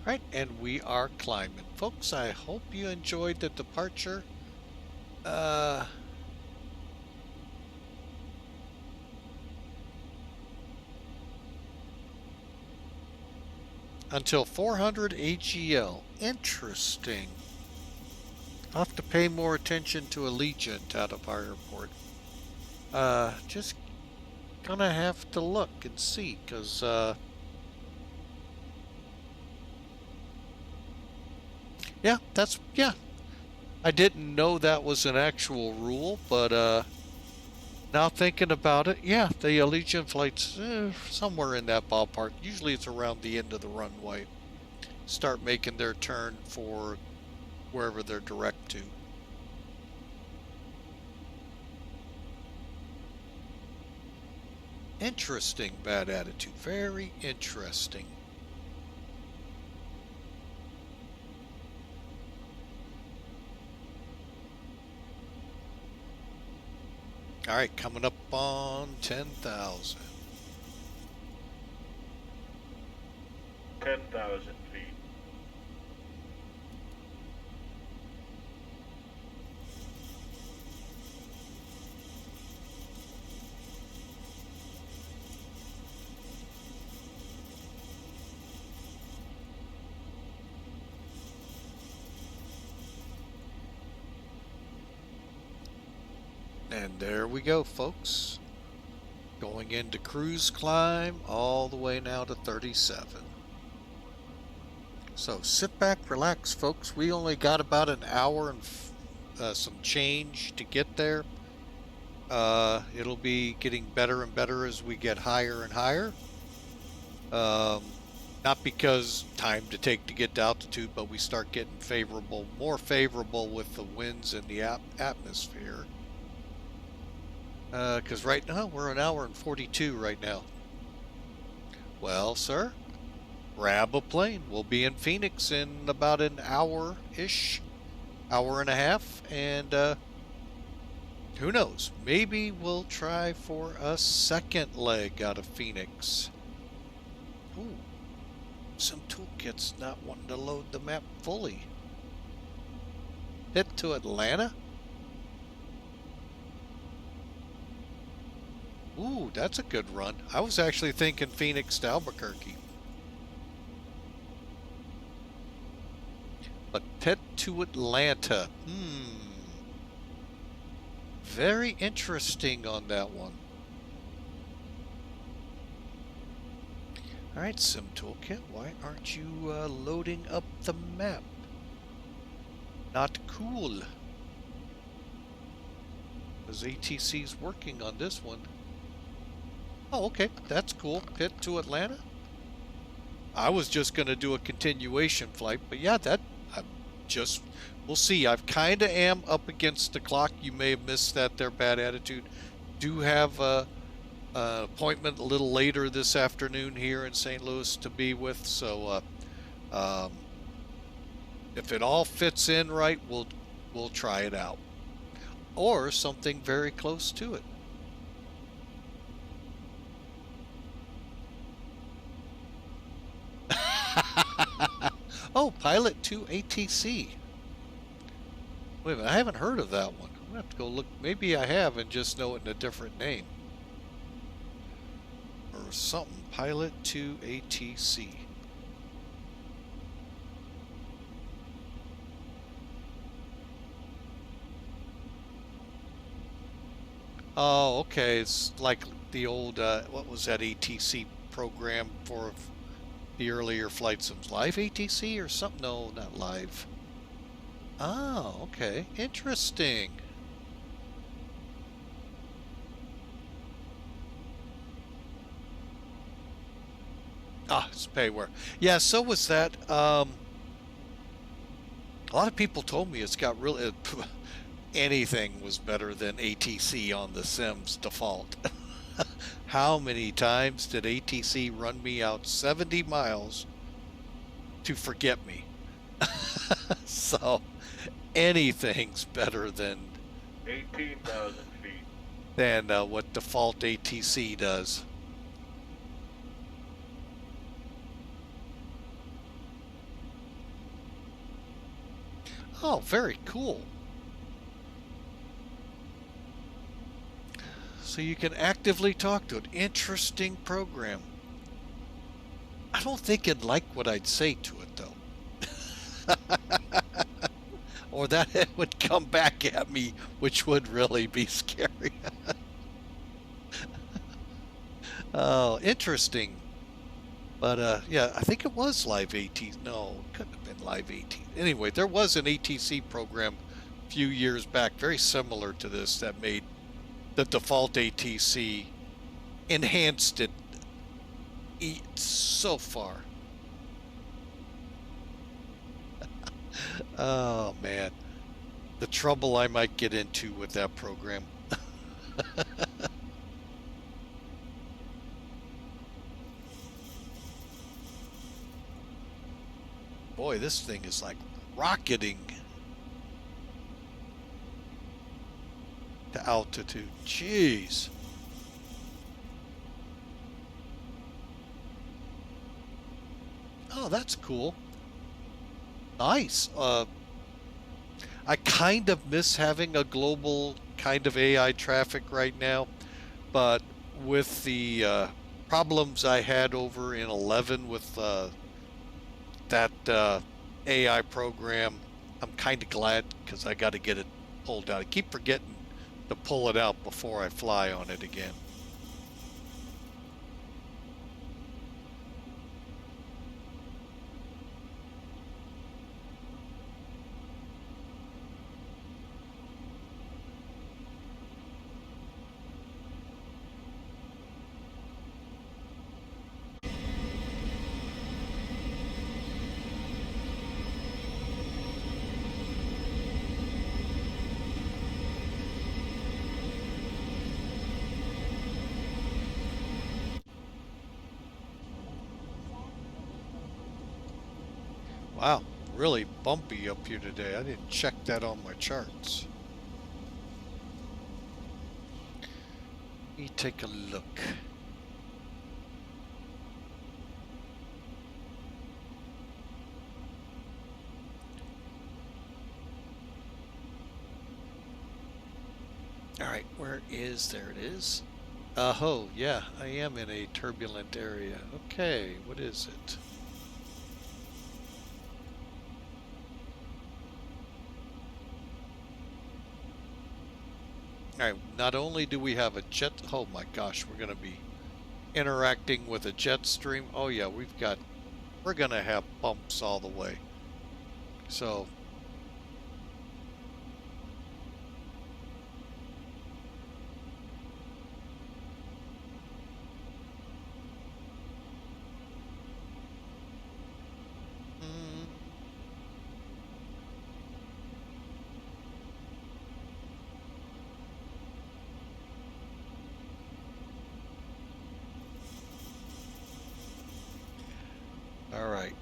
Right, and we are climbing. Folks, I hope you enjoyed the departure. Until 400 AGL. Interesting. I'll have to pay more attention to Allegiant out of our airport. Just gonna have to look and see, because yeah, I didn't know that was an actual rule, but now thinking about it, yeah, the Allegiant flights, somewhere in that ballpark. Usually it's around the end of the runway. Start making their turn for wherever they're direct to. Interesting bad attitude. Very interesting. All right, coming up on 10,000. 10,000 feet. And there we go, folks. Going into cruise climb all the way now to 37. So sit back, relax, folks. We only got about an hour and some change to get there. It'll be getting better and better as we get higher and higher. Not because time to take to get to altitude, but we start getting more favorable with the winds and the atmosphere. Because right now we're an hour and 42 right now. Well, sir, grab a plane. We'll be in Phoenix in about an hour-ish, hour and a half, and who knows? Maybe we'll try for a second leg out of Phoenix. Ooh, some toolkit's not wanting to load the map fully. Head to Atlanta? Ooh, that's a good run. I was actually thinking Phoenix to Albuquerque. But head to Atlanta. Very interesting on that one. Alright, Sim Toolkit, why aren't you loading up the map? Not cool. Because ATC's working on this one. Oh, okay, that's cool. Head to Atlanta. I was just going to do a continuation flight, but yeah, we'll see. I've kind of am up against the clock. You may have missed that there, Bad Attitude. Do have an appointment a little later this afternoon here in St. Louis to be with, so if it all fits in right, we'll try it out. Or something very close to it. Oh, Pilot 2 ATC. Wait a minute, I haven't heard of that one. I'm gonna have to go look. Maybe I have and just know it in a different name. Or something. Pilot 2 ATC. Oh, okay. It's like the old, what was that ATC program for the earlier flight sims? Live ATC or something? No, not live. Oh, okay. Interesting. Ah, it's payware. Yeah, so was that. A lot of people told me it's got really... anything was better than ATC on the Sims default. How many times did ATC run me out 70 miles to forget me? So anything's better than 18,000 feet. Than what default ATC does. Oh, very cool. So you can actively talk to it. Interesting program. I don't think it'd like what I'd say to it, though. Or that it would come back at me, which would really be scary. Oh, interesting. But, yeah, I think it was live ATC. No, it couldn't have been live ATC. Anyway, there was an ATC program a few years back, very similar to this, that made the default ATC, enhanced it so far. Oh, man. The trouble I might get into with that program. Boy, this thing is like rocketing. to altitude. Jeez. Oh, that's cool. Nice. I kind of miss having a global kind of AI traffic right now, but with the problems I had over in 11 with that AI program, I'm kind of glad because I got to get it pulled out. I keep forgetting to pull it out before I fly on it again. Wow, really bumpy up here today. I didn't check that on my charts. Let me take a look. All right, where is, there it is. Oh, yeah, I am in a turbulent area. Okay, what is it? All right, not only do we have a jet, oh my gosh, we're going to be interacting with a jet stream. Oh yeah, we're going to have bumps all the way. So, all right.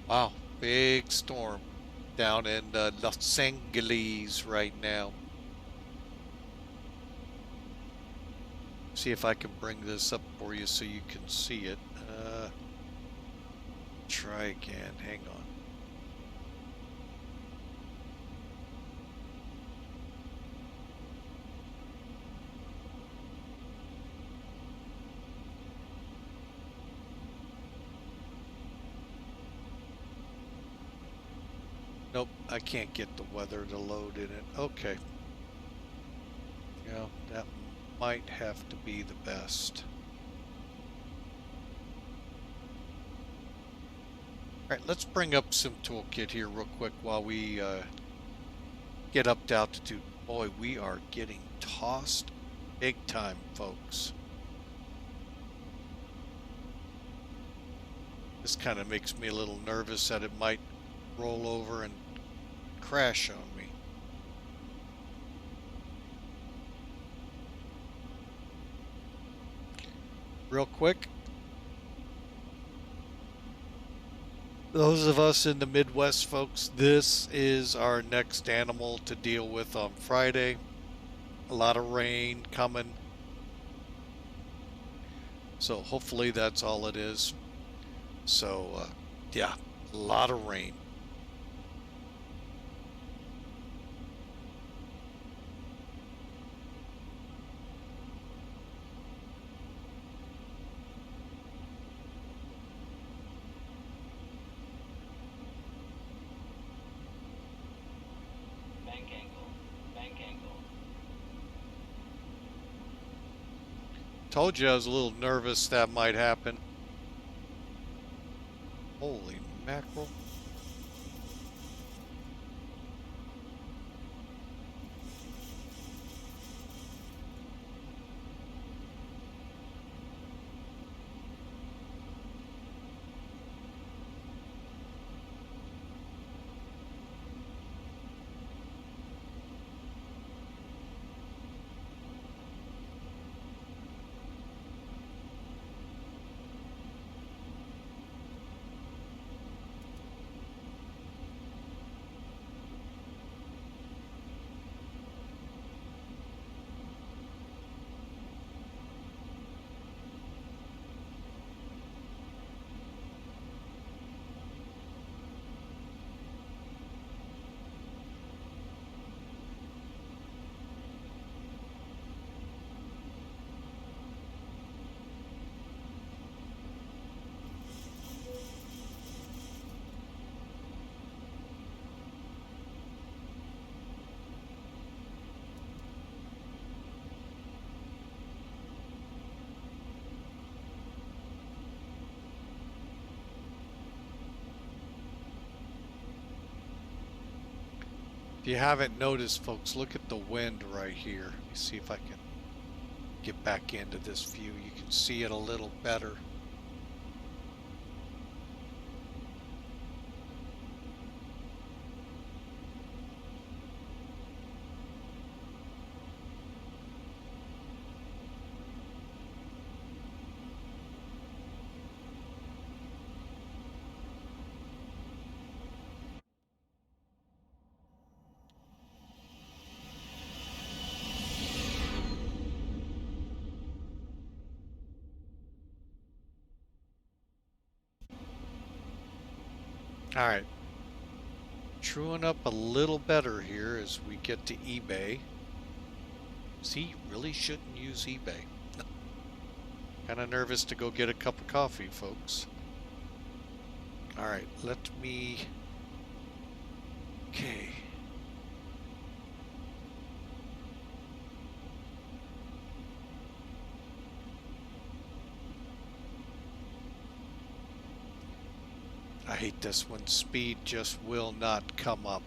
Wow, big storm down in Los Angeles right now. See if I can bring this up for you so you can see it. Try again, hang on. Nope, I can't get the weather to load in it. Okay. Yeah, that might have to be the best. All right, let's bring up SimToolkit here real quick while we get up to altitude. Boy, we are getting tossed big time, folks. This kind of makes me a little nervous that it might roll over and crash on me. Real quick, those of us in the Midwest, folks, this is our next animal to deal with on Friday. A lot of rain coming. So hopefully that's all it is. So, yeah, a lot of rain. Told you I was a little nervous that might happen. Holy mackerel. If you haven't noticed, folks, look at the wind right here. Let me see if I can get back into this view. You can see it a little better. All right, truing up a little better here as we get to eBay. See, you really shouldn't use eBay. Kind of nervous to go get a cup of coffee, folks. All right, let me... Okay. I hate this one. Speed just will not come up.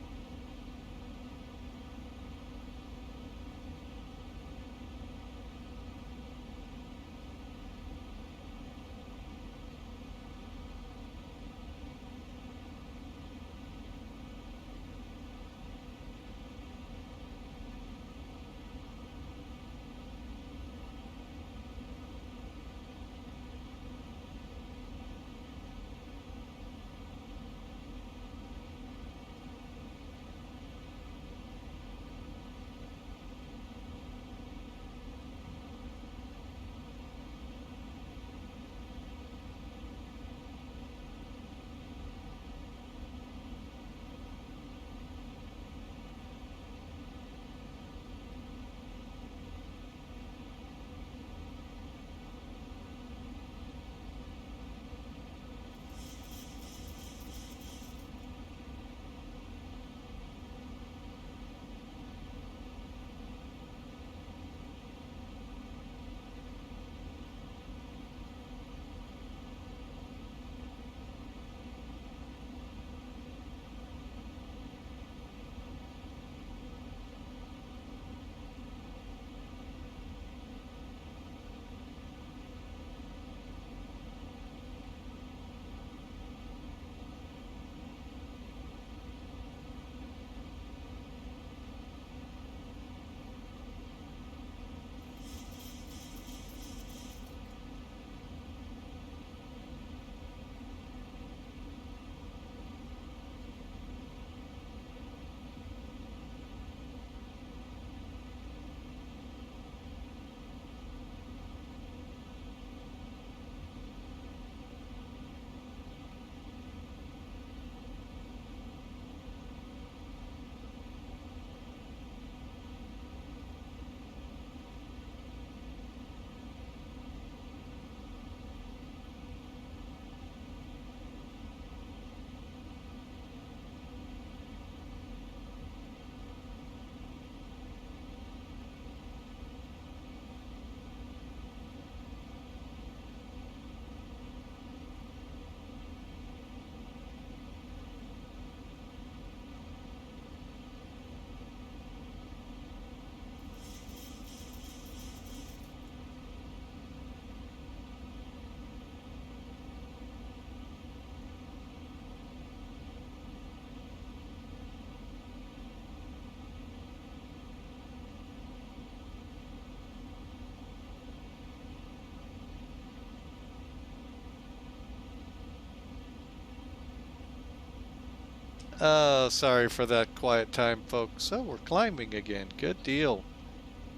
Oh, sorry for that quiet time, folks. Oh, we're climbing again. Good deal.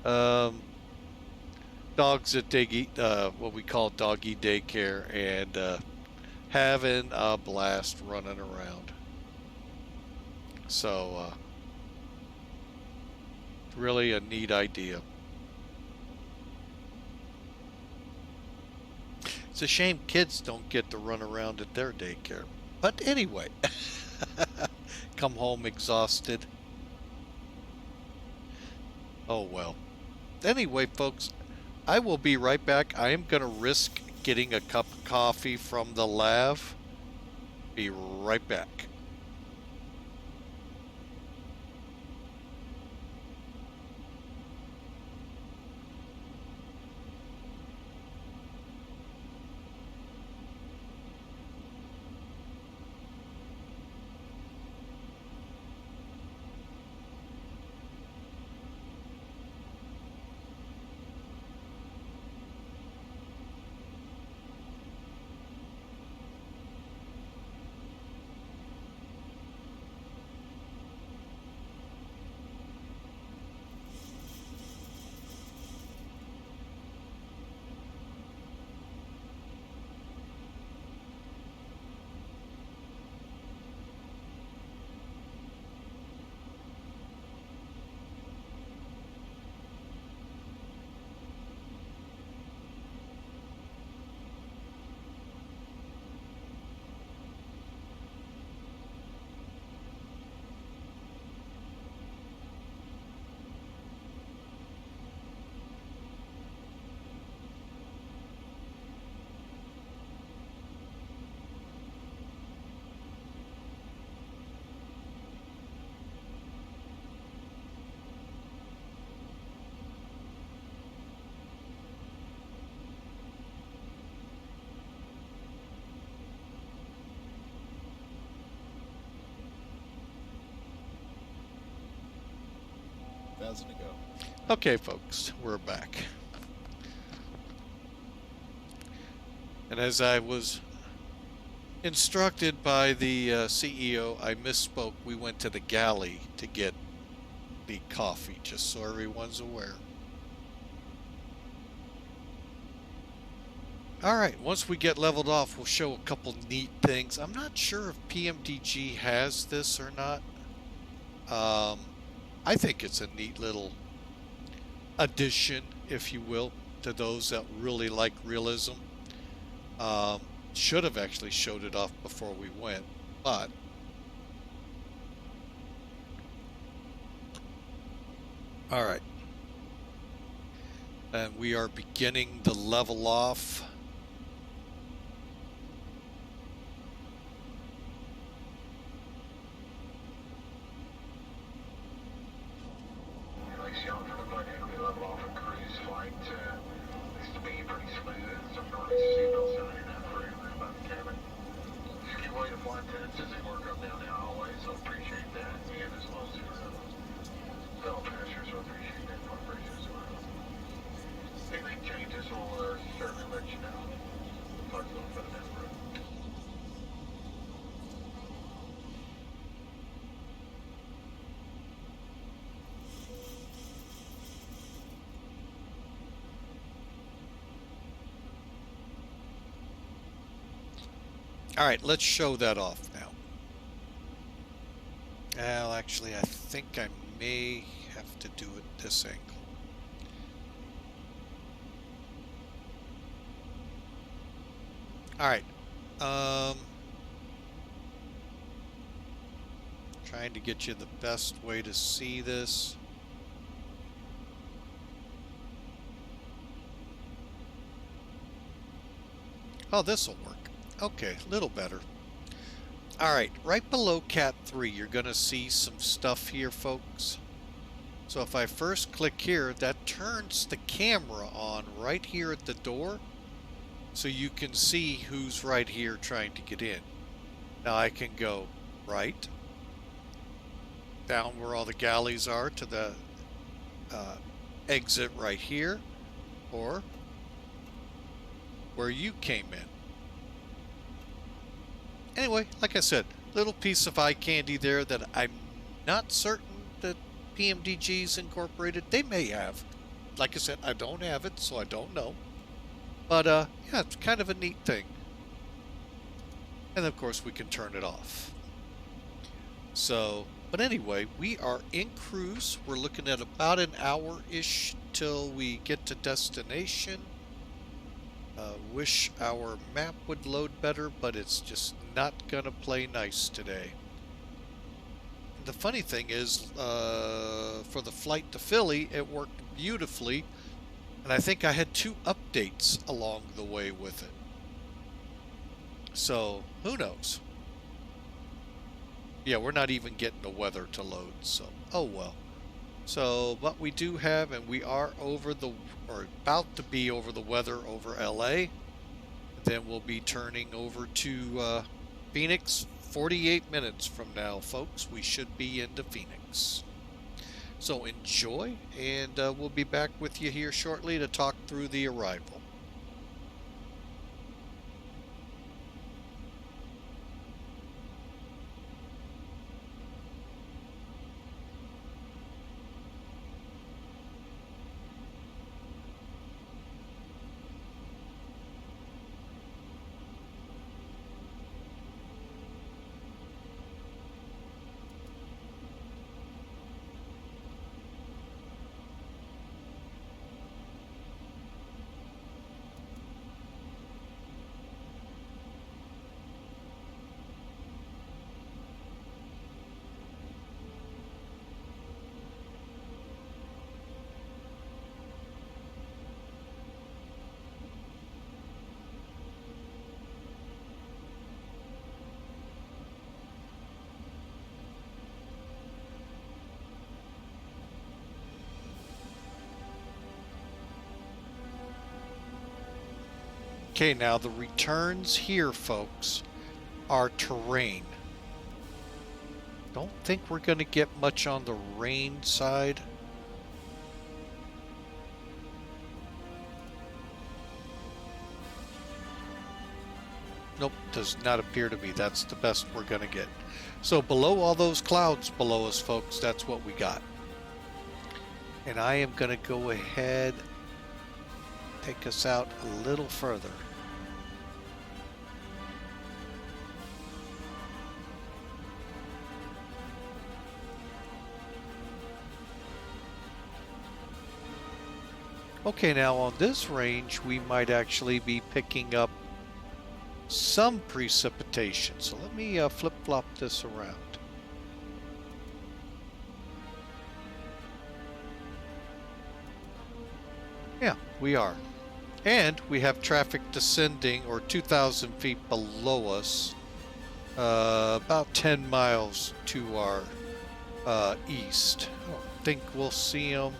Dogs at what we call doggy daycare, and having a blast running around. So, really a neat idea. It's a shame kids don't get to run around at their daycare. But anyway, come home exhausted. Oh well. Anyway, folks, I will be right back. I am going to risk getting a cup of coffee from the lav. Be right back. 1,000 to go. Okay, folks, we're back. And as I was instructed by the CEO, I misspoke. We went to the galley to get the coffee, just so everyone's aware. Alright, once we get leveled off, we'll show a couple neat things. I'm not sure if PMDG has this or not. I think it's a neat little addition, if you will, to those that really like realism. Should have actually showed it off before we went, but all right. And we are beginning the level off. Nice shot for the budget. We level off a cruise flight. Used to be pretty smooth. Some early seatbelts are in that for you about the cabin. Just give way to flight attendants as they work up down the hallway, so appreciate that. And as well as your fellow passengers, so appreciate that cooperation as well. If anything changes, we'll certainly let you know. Talk to them for the next room. All right, let's show that off now. Well, actually, I think I may have to do it this angle. All right. Trying to get you the best way to see this. Oh, this will work. Okay, a little better. All right, right below Cat 3, you're going to see some stuff here, folks. So if I first click here, that turns the camera on right here at the door, so you can see who's right here trying to get in. Now I can go right, down where all the galleys are to the exit right here, or where you came in. Anyway, like I said, little piece of eye candy there that I'm not certain that PMDG's incorporated. They may have. Like I said, I don't have it, so I don't know. But, yeah, it's kind of a neat thing. And, of course, we can turn it off. So, but anyway, we are in cruise. We're looking at about an hour-ish till we get to destination. Wish our map would load better, but it's just not gonna play nice today. The funny thing is, for the flight to Philly, it worked beautifully, and I think I had 2 updates along the way with it. So, who knows? Yeah, we're not even getting the weather to load, so, oh well. So, but we do have, and we are over the, or about to be over the weather over LA. Then we'll be turning over to Phoenix 48 minutes from now, folks. We should be into Phoenix. So enjoy, and we'll be back with you here shortly to talk through the arrival. Okay, now the returns here, folks, are terrain. Don't think we're going to get much on the rain side. Nope, does not appear to be. That's the best we're going to get. So below all those clouds below us, folks, that's what we got. And I am going to go ahead, take us out a little further. Okay, now on this range, we might actually be picking up some precipitation. So let me flip-flop this around. Yeah, we are. And we have traffic descending, or 2,000 feet below us, about 10 miles to our east. I don't think we'll see them.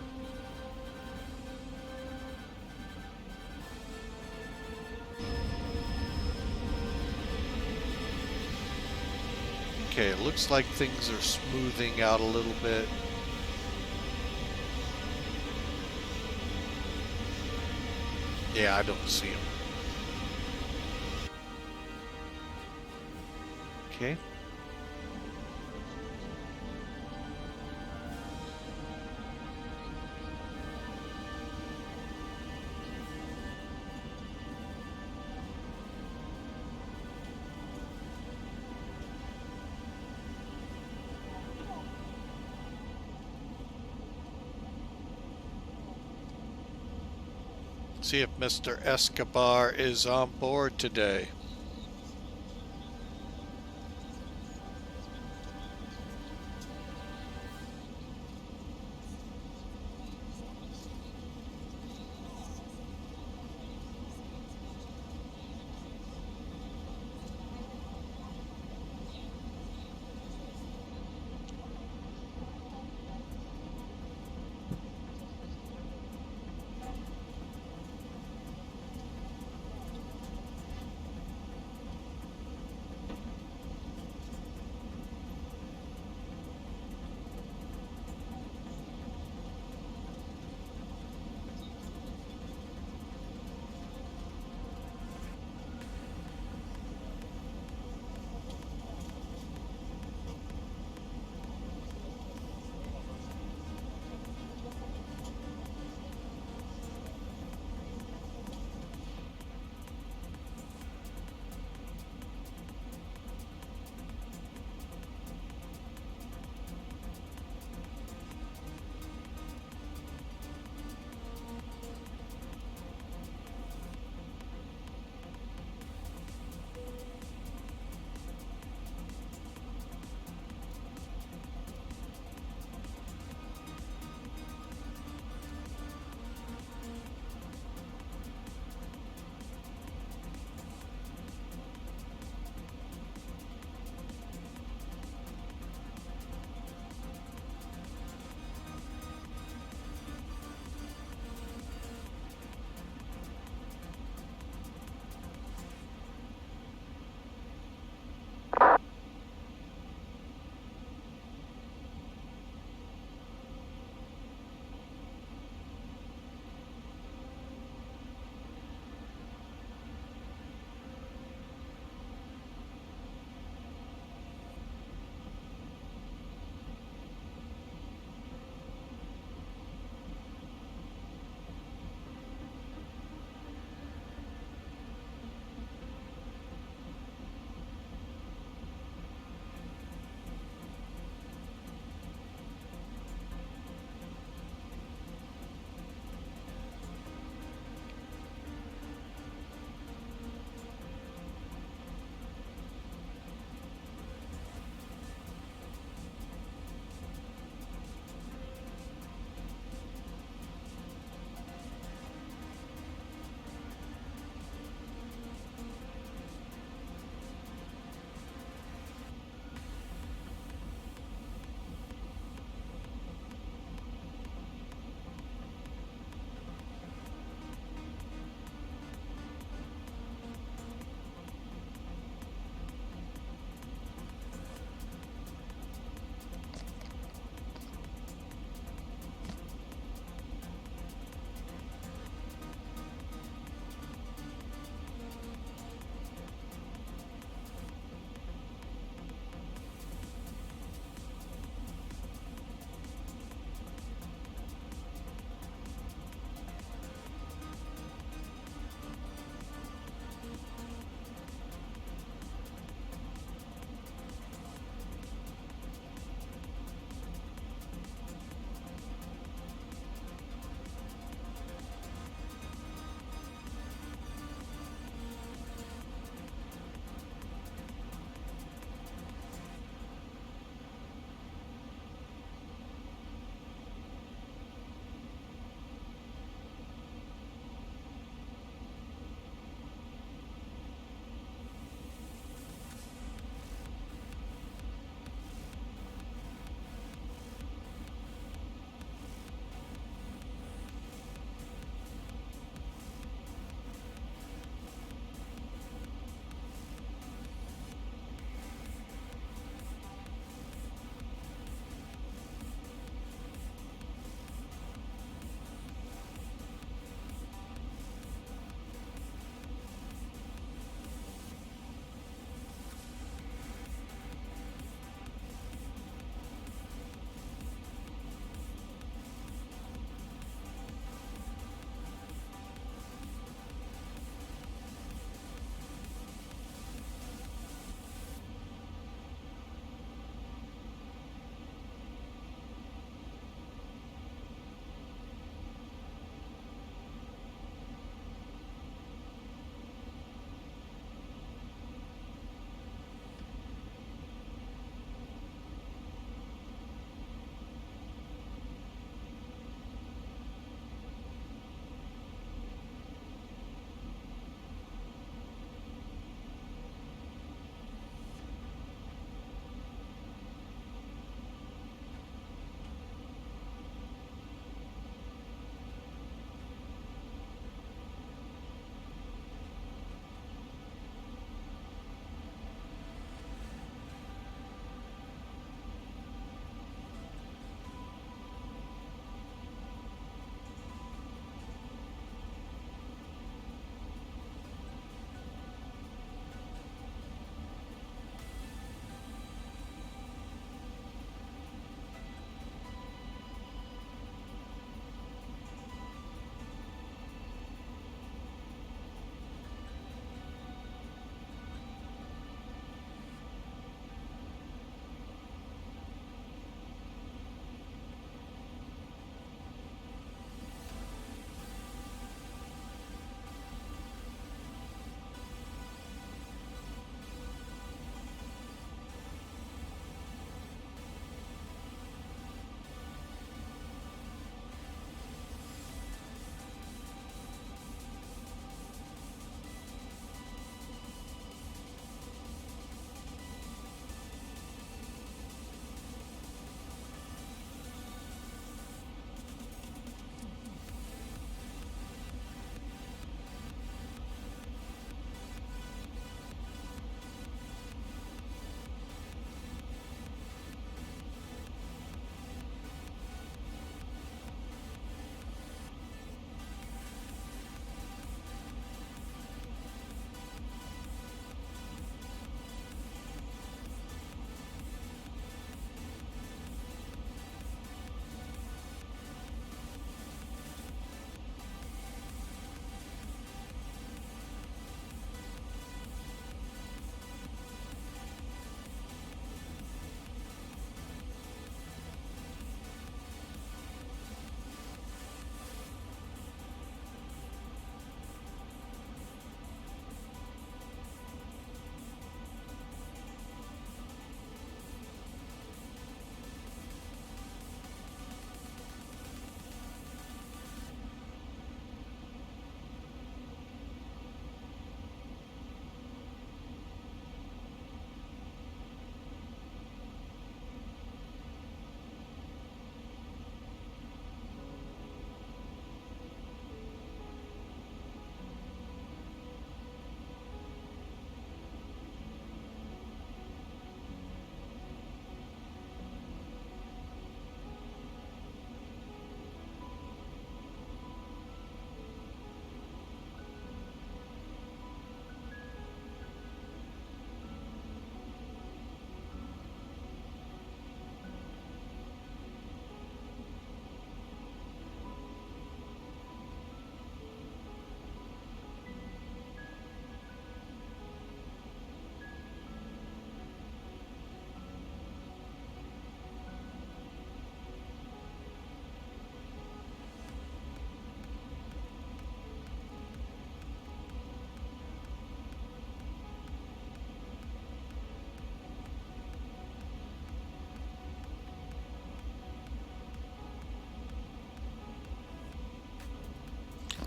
Okay, it looks like things are smoothing out a little bit. Yeah, I don't see them. Okay. See if Mr. Escobar is on board today.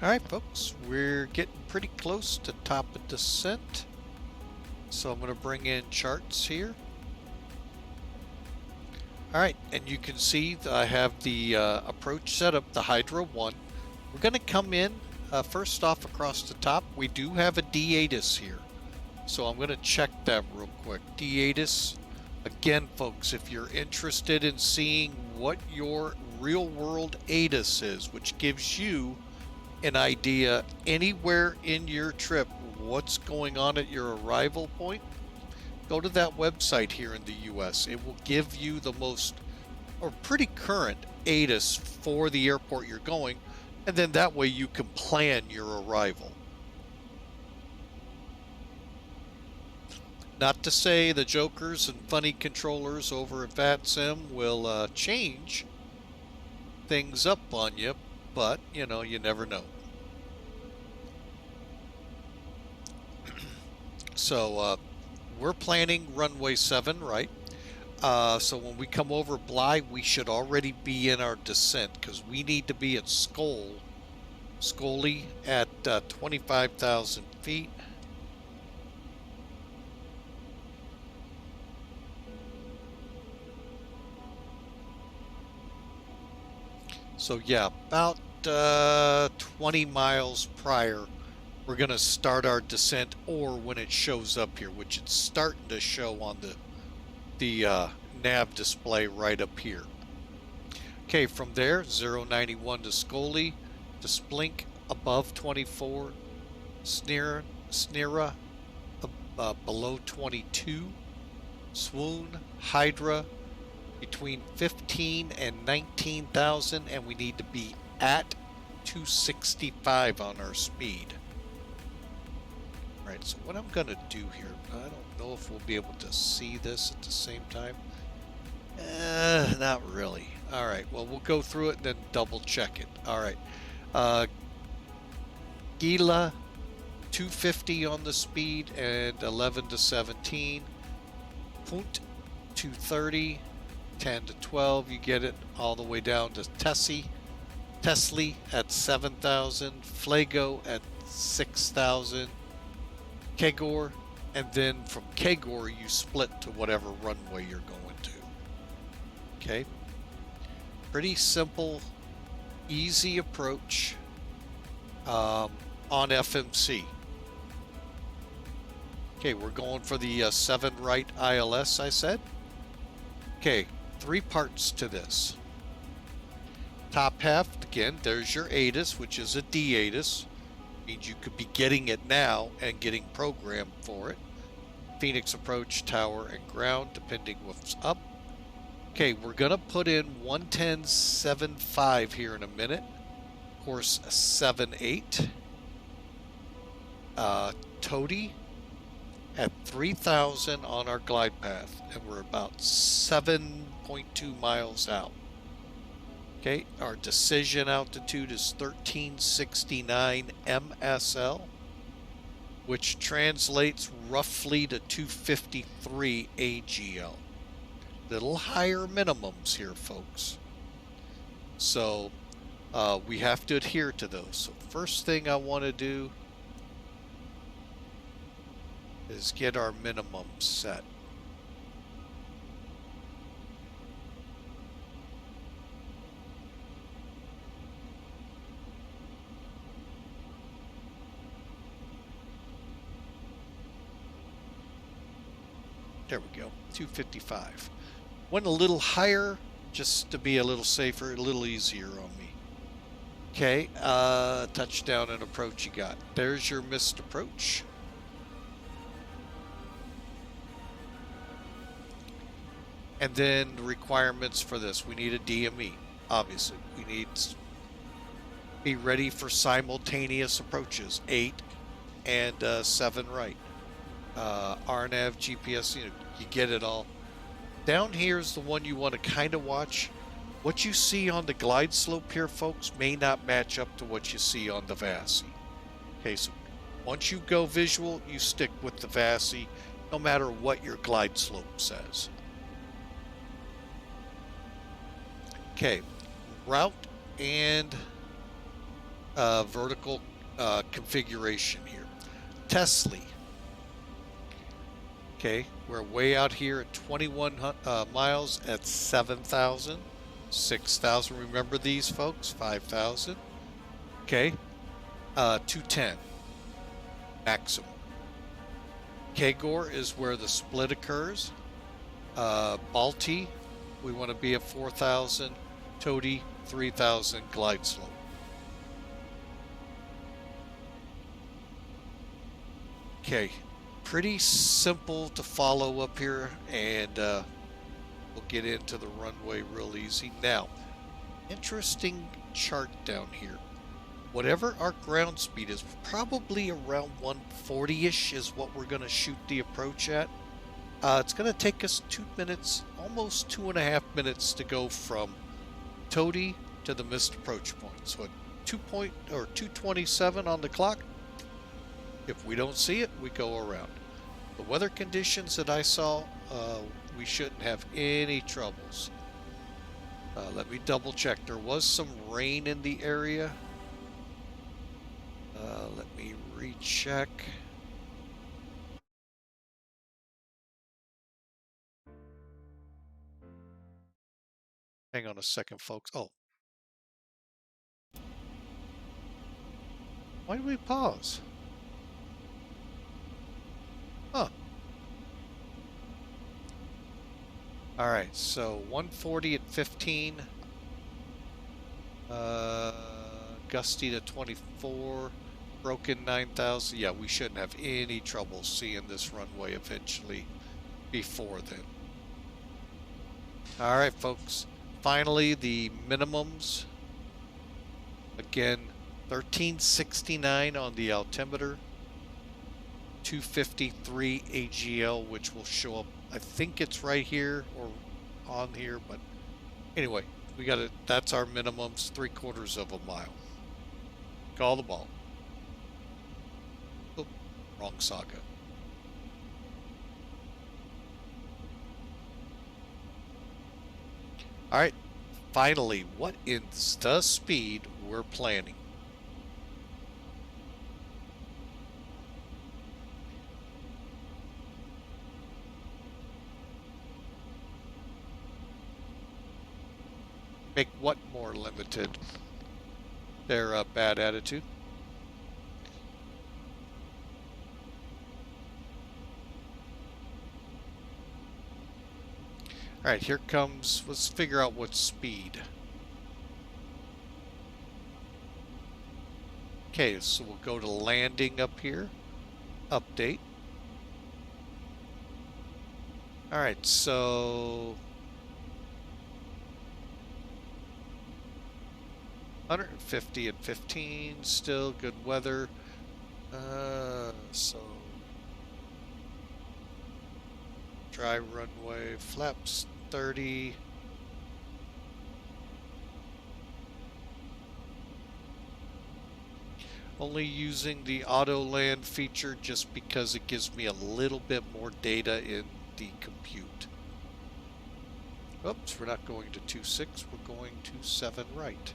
Alright folks, we're getting pretty close to top of descent. So I'm going to bring in charts here. Alright, and you can see that I have the approach set up, the Hydra 1. We're going to come in, first off across the top. We do have a D-ATIS here. So I'm going to check that real quick. D-ATIS, again folks, if you're interested in seeing what your real world ATIS is, which gives you an idea anywhere in your trip what's going on at your arrival point, go to that website here in the US. It will give you the most or pretty current ATIS for the airport you're going, and then that way you can plan your arrival. Not to say the jokers and funny controllers over at VATSIM will change things up on you, but you know, you never know. So we're planning runway 7, right? So when we come over BLI, we should already be in our descent because we need to be at Scoli at 25,000 feet. So yeah, about 20 miles prior, we're going to start our descent, or when it shows up here, which it's starting to show on the nav display right up here. Okay, from there, 091 to Scoli, to Splink above 24, Snera below 22, Swoon, Hydra between 15 and 19,000, and we need to be at 265 on our speed. Right, so what I'm going to do here, I don't know if we'll be able to see this at the same time. Not really. All right, well, we'll go through it and then double check it. All right. Gila, 250 on the speed and 11 to 17. Punt, 230, 10 to 12. You get it all the way down to Tessie at 7,000. Flago at 6,000. Kegor, and then from Kegor you split to whatever runway you're going to. Okay, pretty simple, easy approach on FMC. Okay, we're going for the 7 right ILS, I said. Okay, 3 parts to this. Top half, again, there's your ATIS, which is a D-ATIS. Means you could be getting it now and getting programmed for it. Phoenix approach, tower, and ground, depending what's up. Okay, we're gonna put in 110.75 here in a minute. Course 78. Toady at 3,000 on our glide path, and we're about 7.2 miles out. Okay, our decision altitude is 1369 MSL, which translates roughly to 253 AGL. Little higher minimums here, folks. So we have to adhere to those. So first thing I want to do is get our minimum set. There we go, 255. Went a little higher just to be a little safer, a little easier on me. Okay, touchdown and approach you got. There's your missed approach. And then the requirements for this. We need a DME, obviously. We need to be ready for simultaneous approaches, 8 and 7 right. RNAV, GPS, you get it all. Down here is the one you want to kind of watch. What you see on the glide slope here, folks, may not match up to what you see on the VASI. Okay, so once you go visual, you stick with the VASI, no matter what your glide slope says. Okay, route and vertical configuration here. Tesla. Okay, we're way out here at 21 miles at 7,000, 6,000. Remember these folks? 5,000. Okay, 210 maximum. Kagor is where the split occurs. Balti, we want to be at 4,000. Todi, 3,000 glide slope. Okay, pretty simple to follow up here, and we'll get into the runway real easy. Now, interesting chart down here. Whatever our ground speed is, probably around 140-ish is what we're going to shoot the approach at. It's going to take us 2 minutes, almost 2.5 minutes to go from Todi to the missed approach point. So at 2:27 on the clock. If we don't see it, we go around. The weather conditions that I saw, we shouldn't have any troubles. Let me double check. There was some rain in the area. Let me recheck. Hang on a second, folks. Oh. Why do we pause? Huh. Alright, so 140 at 15. Gusty to 24. Broken 9,000. Yeah, we shouldn't have any trouble seeing this runway eventually before then. Alright, folks. Finally, the minimums. Again, 1369 on the altimeter. 253 AGL, which will show up. I think it's right here or on here, but anyway, we got it. That's our minimums, 3/4 of a mile. Call the ball. Oh, wrong saga. All right, finally, what is the speed we're planning? Make what more limited? Their bad attitude? Alright, here comes, let's figure out what speed. Okay, so we'll go to landing up here. Update. Alright, so 150 and 15, still good weather. So dry runway, flaps 30. Only using the auto land feature just because it gives me a little bit more data in the compute. Oops, we're not going to 2.6, we're going to 7 right.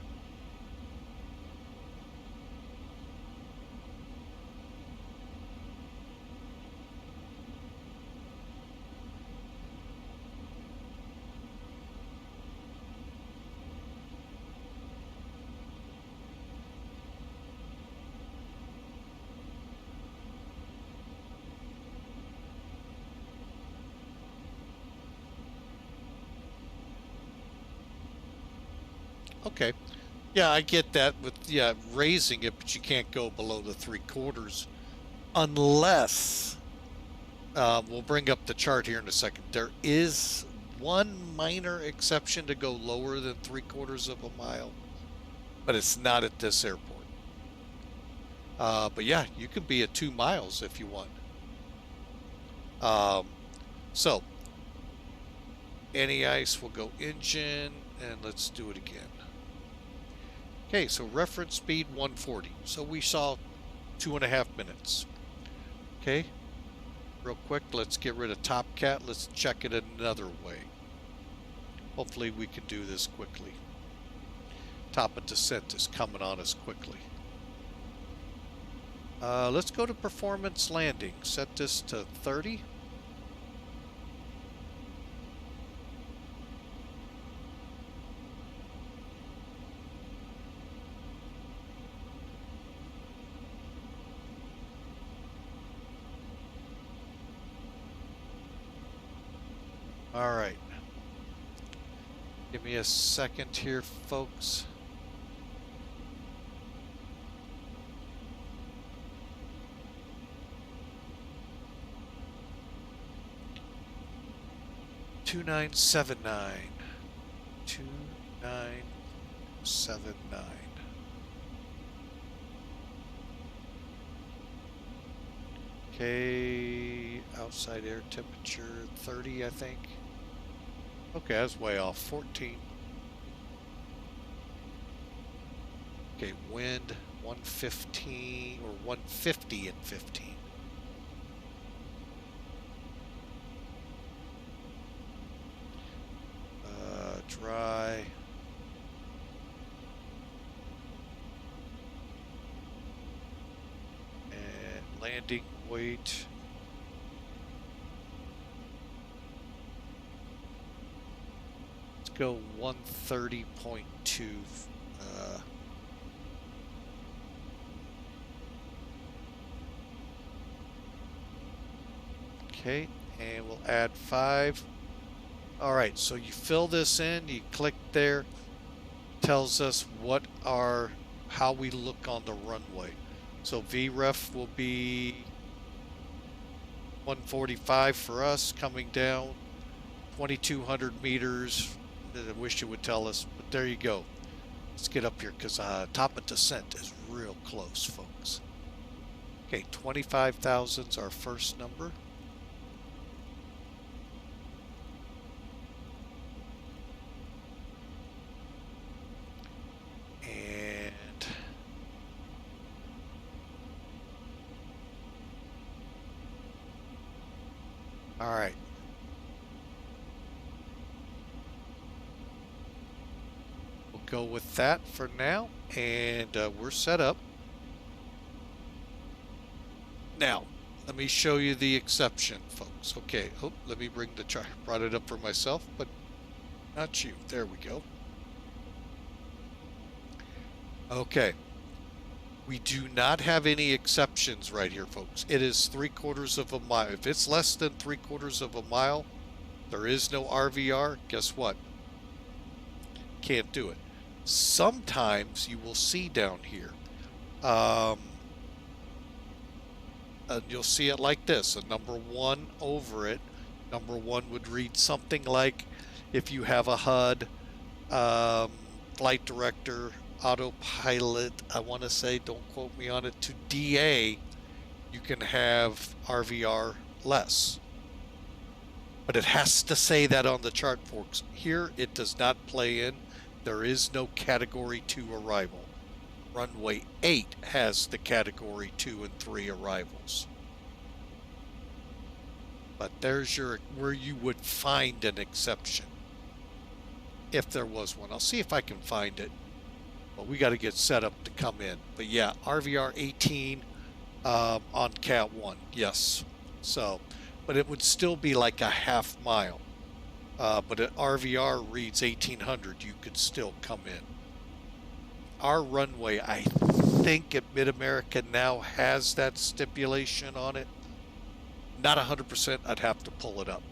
Okay. Yeah, I get that with, yeah, raising it, but you can't go below the 3/4 unless, we'll bring up the chart here in a second. There is one minor exception to go lower than 3/4 of a mile, but it's not at this airport. But yeah, you can be at 2 miles if you want. So, any ice will go engine, and let's do it again. Okay, so reference speed 140. So we saw 2.5 minutes. Okay, real quick, let's get rid of Top Cat. Let's check it another way. Hopefully we can do this quickly. Top of descent is coming on us quickly. Let's go to performance landing. Set this to 30. All right. Give me a second here, folks. Two 2979. 2979. Okay, outside air temperature 30, I think. Okay, that's way off. 14. Okay, wind 115 or 150 and 15. Dry. And landing weight. Let's go 130.2. Okay, and we'll add 5. All right, so you fill this in, you click there, tells us how we look on the runway. So VREF will be 145 for us coming down, 2,200 meters. I wish it would tell us, but there you go. Let's get up here because top of descent is real close, folks. Okay, 25,000's our first number. All right. We'll go with that for now, and we're set up. Now, let me show you the exception, folks. Okay, oh, let me bring the chart. Brought it up for myself, but not you. There we go. Okay. We do not have any exceptions right here, folks. It is 3/4 of a mile. If it's less than 3/4 of a mile, there is no RVR. Guess what? Can't do it. Sometimes you will see down here, you'll see it like this, a number 1 over it. Number 1 would read something like, if you have a HUD, flight director, autopilot, I want to say, don't quote me on it, to DA, you can have RVR less. But it has to say that on the chart, folks. Here, it does not play in. There is no Category 2 arrival. Runway 8 has the Category 2 and 3 arrivals. But there's where you would find an exception. If there was one. I'll see if I can find it. But we got to get set up to come in. But yeah, RVR 18 on Cat 1. Yes. So, but it would still be like a half mile. But at RVR reads 1800. You could still come in. Our runway, I think at Mid-America now has that stipulation on it. Not 100%. I'd have to pull it up.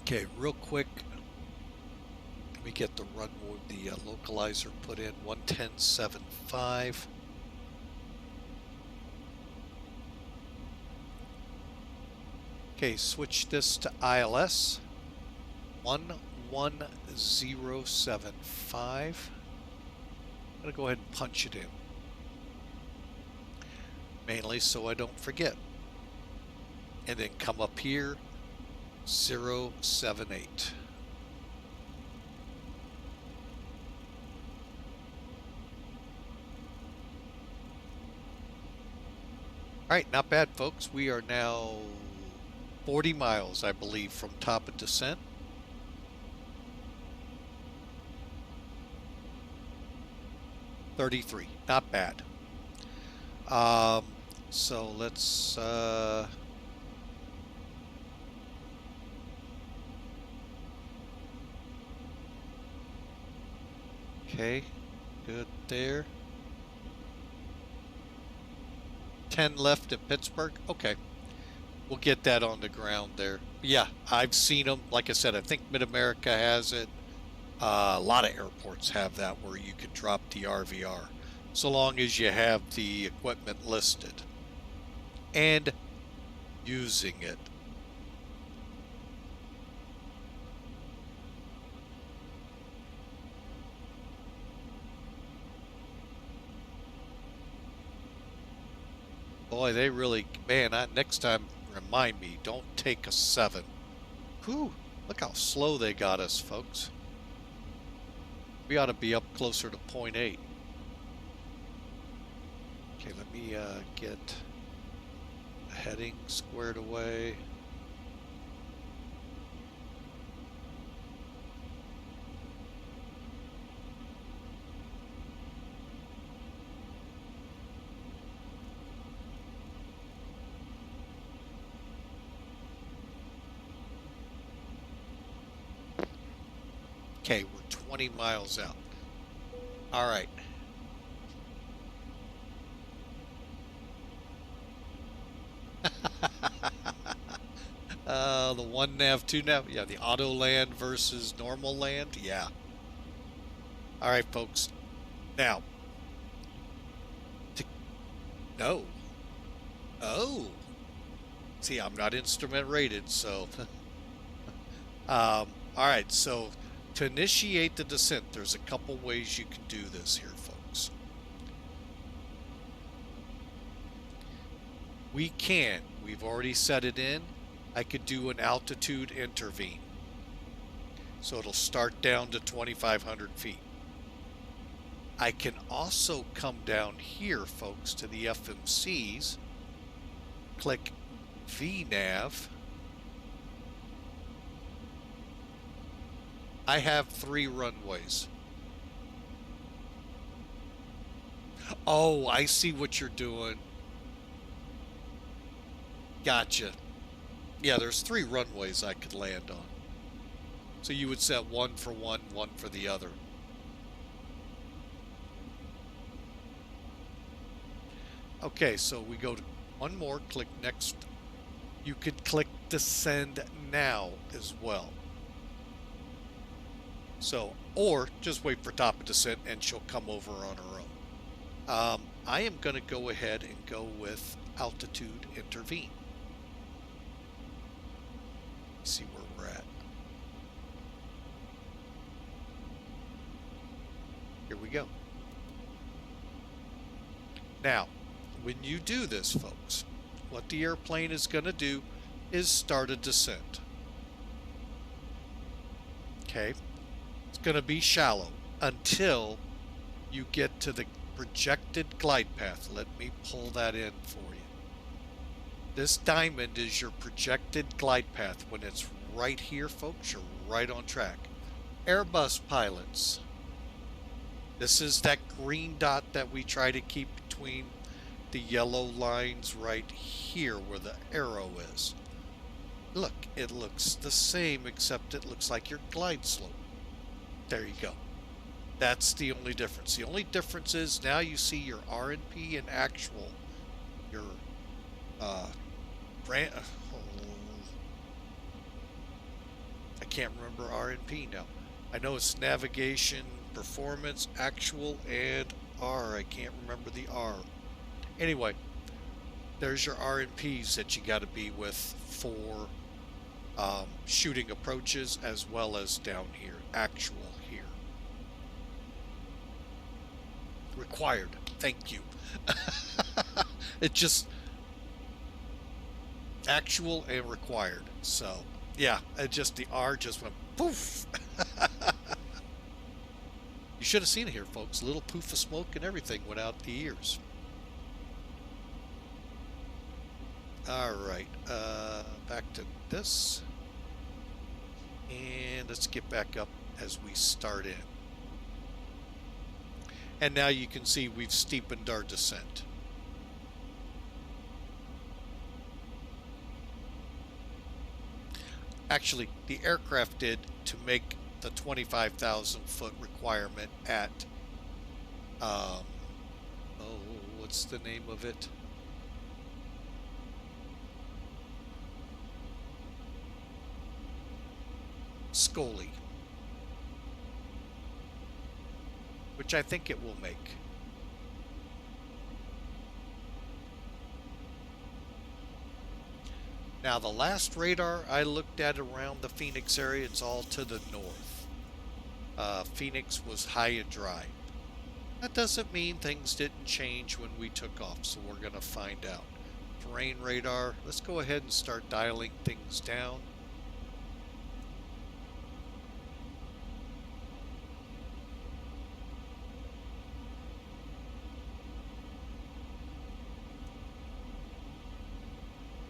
Okay, real quick. Let me get the runway, the localizer put in. 110.75. Okay, switch this to ILS. 11075. I'm going to go ahead and punch it in. Mainly so I don't forget. And then come up here, 078. Alright, not bad, folks. We are now 40 miles, I believe, from top of descent. 33. Not bad. So let's okay, good there. 10 left at Pittsburgh. Okay, we'll get that on the ground there. Yeah, I've seen them. Like I said, I think Mid-America has it. A lot of airports have that where you can drop the RVR, so long as you have the equipment listed and using it. Boy, they really, man, next time, remind me, don't take a 7. Whew, look how slow they got us, folks. We ought to be up closer to 0.8. Okay, let me get the heading squared away. Okay, we're 20 miles out. All right. The 1 nav, 2 nav. Yeah, the auto land versus normal land. Yeah. All right, folks. Now. No. Oh. See, I'm not instrument rated, so. All right, so to initiate the descent, there's a couple ways you can do this here, folks. We've already set it in. I could do an altitude intervene. So it'll start down to 2,500 feet. I can also come down here, folks, to the FMCs, click VNAV. I have 3 runways. Oh, I see what you're doing. Gotcha. Yeah, there's 3 runways I could land on. So you would set 1 for one, 1 for the other. Okay, so we go to one more, click next. You could click descend now as well. So, or just wait for top of descent and she'll come over on her own. I am going to go ahead and go with altitude intervene. See where we're at. Here we go. Now, when you do this, folks, what the airplane is going to do is start a descent. Okay? It's going to be shallow until you get to the projected glide path. Let me pull that in for you. This diamond is your projected glide path. When it's right here, folks, you're right on track. Airbus pilots, this is that green dot that we try to keep between the yellow lines right here where the arrow is. Look, it looks the same except it looks like your glide slope. There you go. That's the only difference. The only difference is now you see your RNP in actual. Your I can't remember RNP now. I know it's navigation, performance, actual, and R. I can't remember the R. Anyway, there's your RNPs that you got to be with for shooting approaches as well as down here, actual here. Required. Thank you. It just actual and required. So yeah, it just the R just went poof. You should have seen it here, folks. A little poof of smoke and everything went out the ears. All right, back to this, and let's get back up as we start in. And now you can see we've steepened our descent. Actually, the aircraft did to make the 25,000 foot requirement at, oh, what's the name of it? Scully. Which I think it will make. Now the last radar I looked at around the Phoenix area, it's all to the north. Phoenix was high and dry. That doesn't mean things didn't change when we took off, so we're going to find out. Terrain radar, let's go ahead and start dialing things down.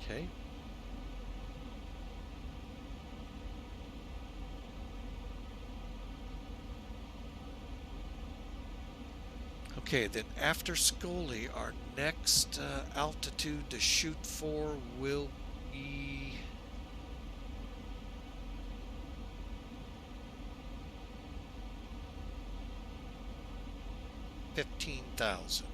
Okay. Okay, then after Scully, our next altitude to shoot for will be 15,000.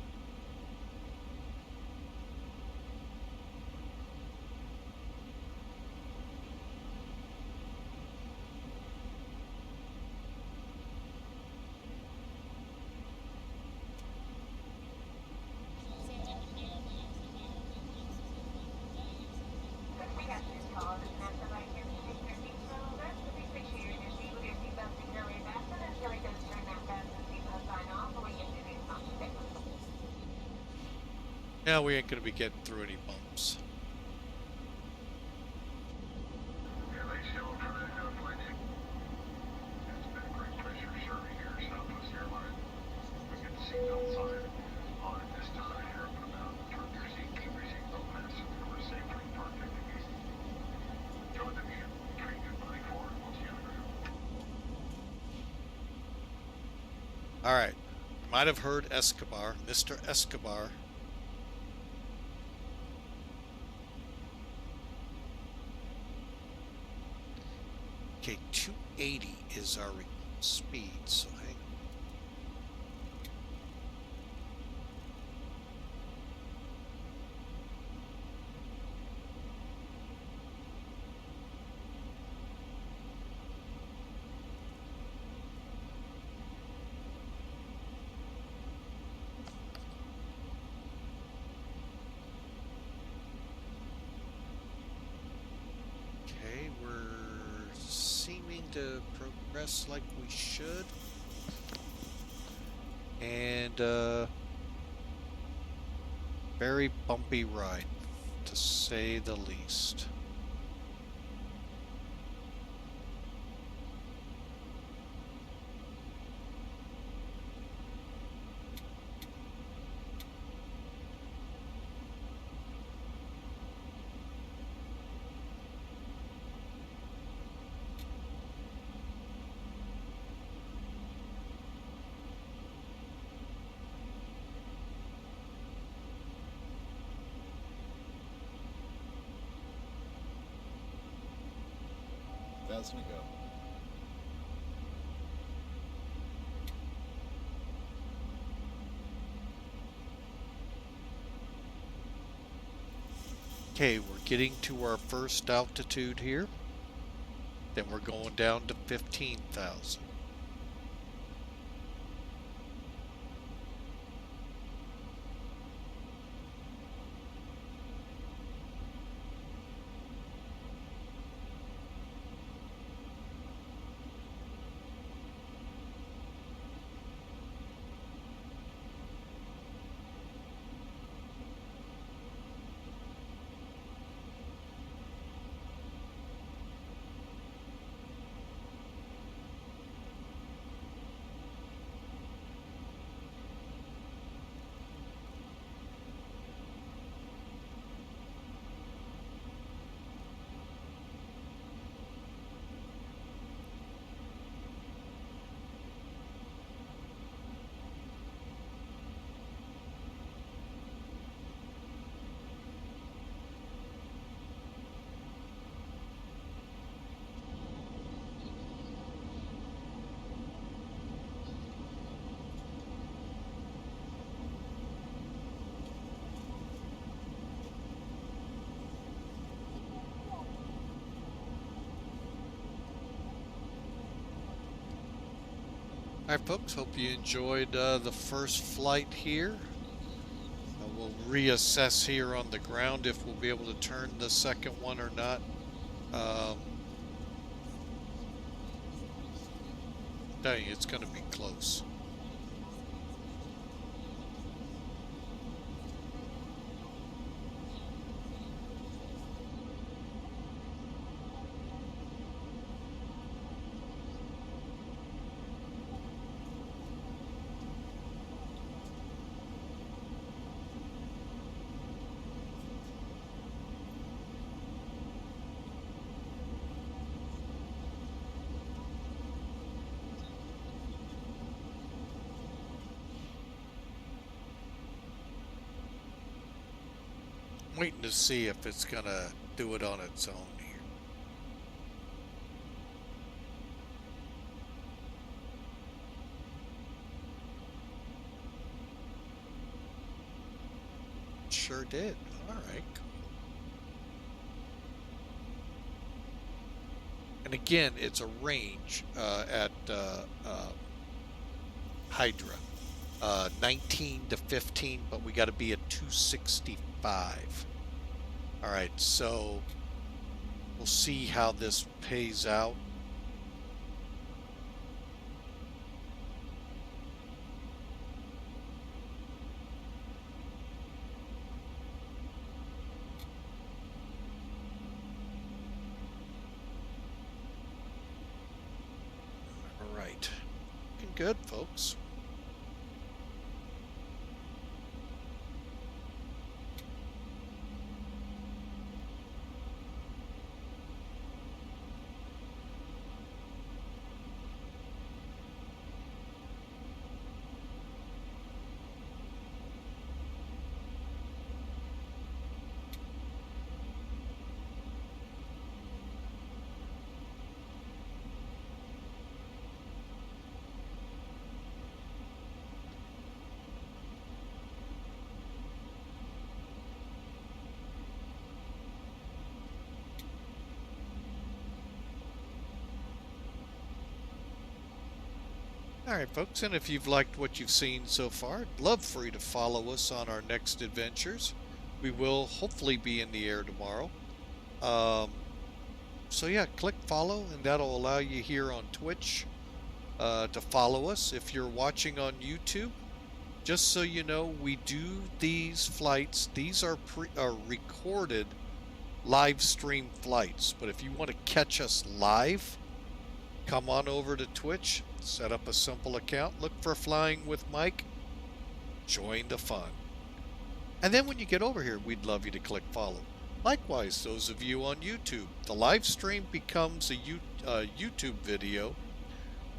Now we ain't going to be getting through any bumps. All right, might have heard Escobar, Mr. Escobar. Okay, 280 is our speed, so hang on. Okay, we're seeming to progress like we should. And very bumpy ride, to say the least. Thousand to go. Okay, we're getting to our first altitude here. Then we're going down to 15,000. All right, folks, hope you enjoyed the first flight here. We'll reassess here on the ground if we'll be able to turn the second one or not. Dang, it's going to be close. Waiting to see if it's gonna do it on its own here. Sure did. All right. And again, it's a range at Hydra. 19 to 15, but we got to be at 265. All right, so we'll see how this pays out. All right, looking good, folks. Alright folks, and if you've liked what you've seen so far, I'd love for you to follow us on our next adventures. We will hopefully be in the air tomorrow. So yeah, click follow and that'll allow you here on Twitch to follow us. If you're watching on YouTube, just so you know, we do these flights. These are recorded live stream flights, but if you want to catch us live, come on over to Twitch, set up a simple account, look for Flying with Mike, join the fun. And then when you get over here, we'd love you to click follow. Likewise, those of you on YouTube, the live stream becomes a YouTube video.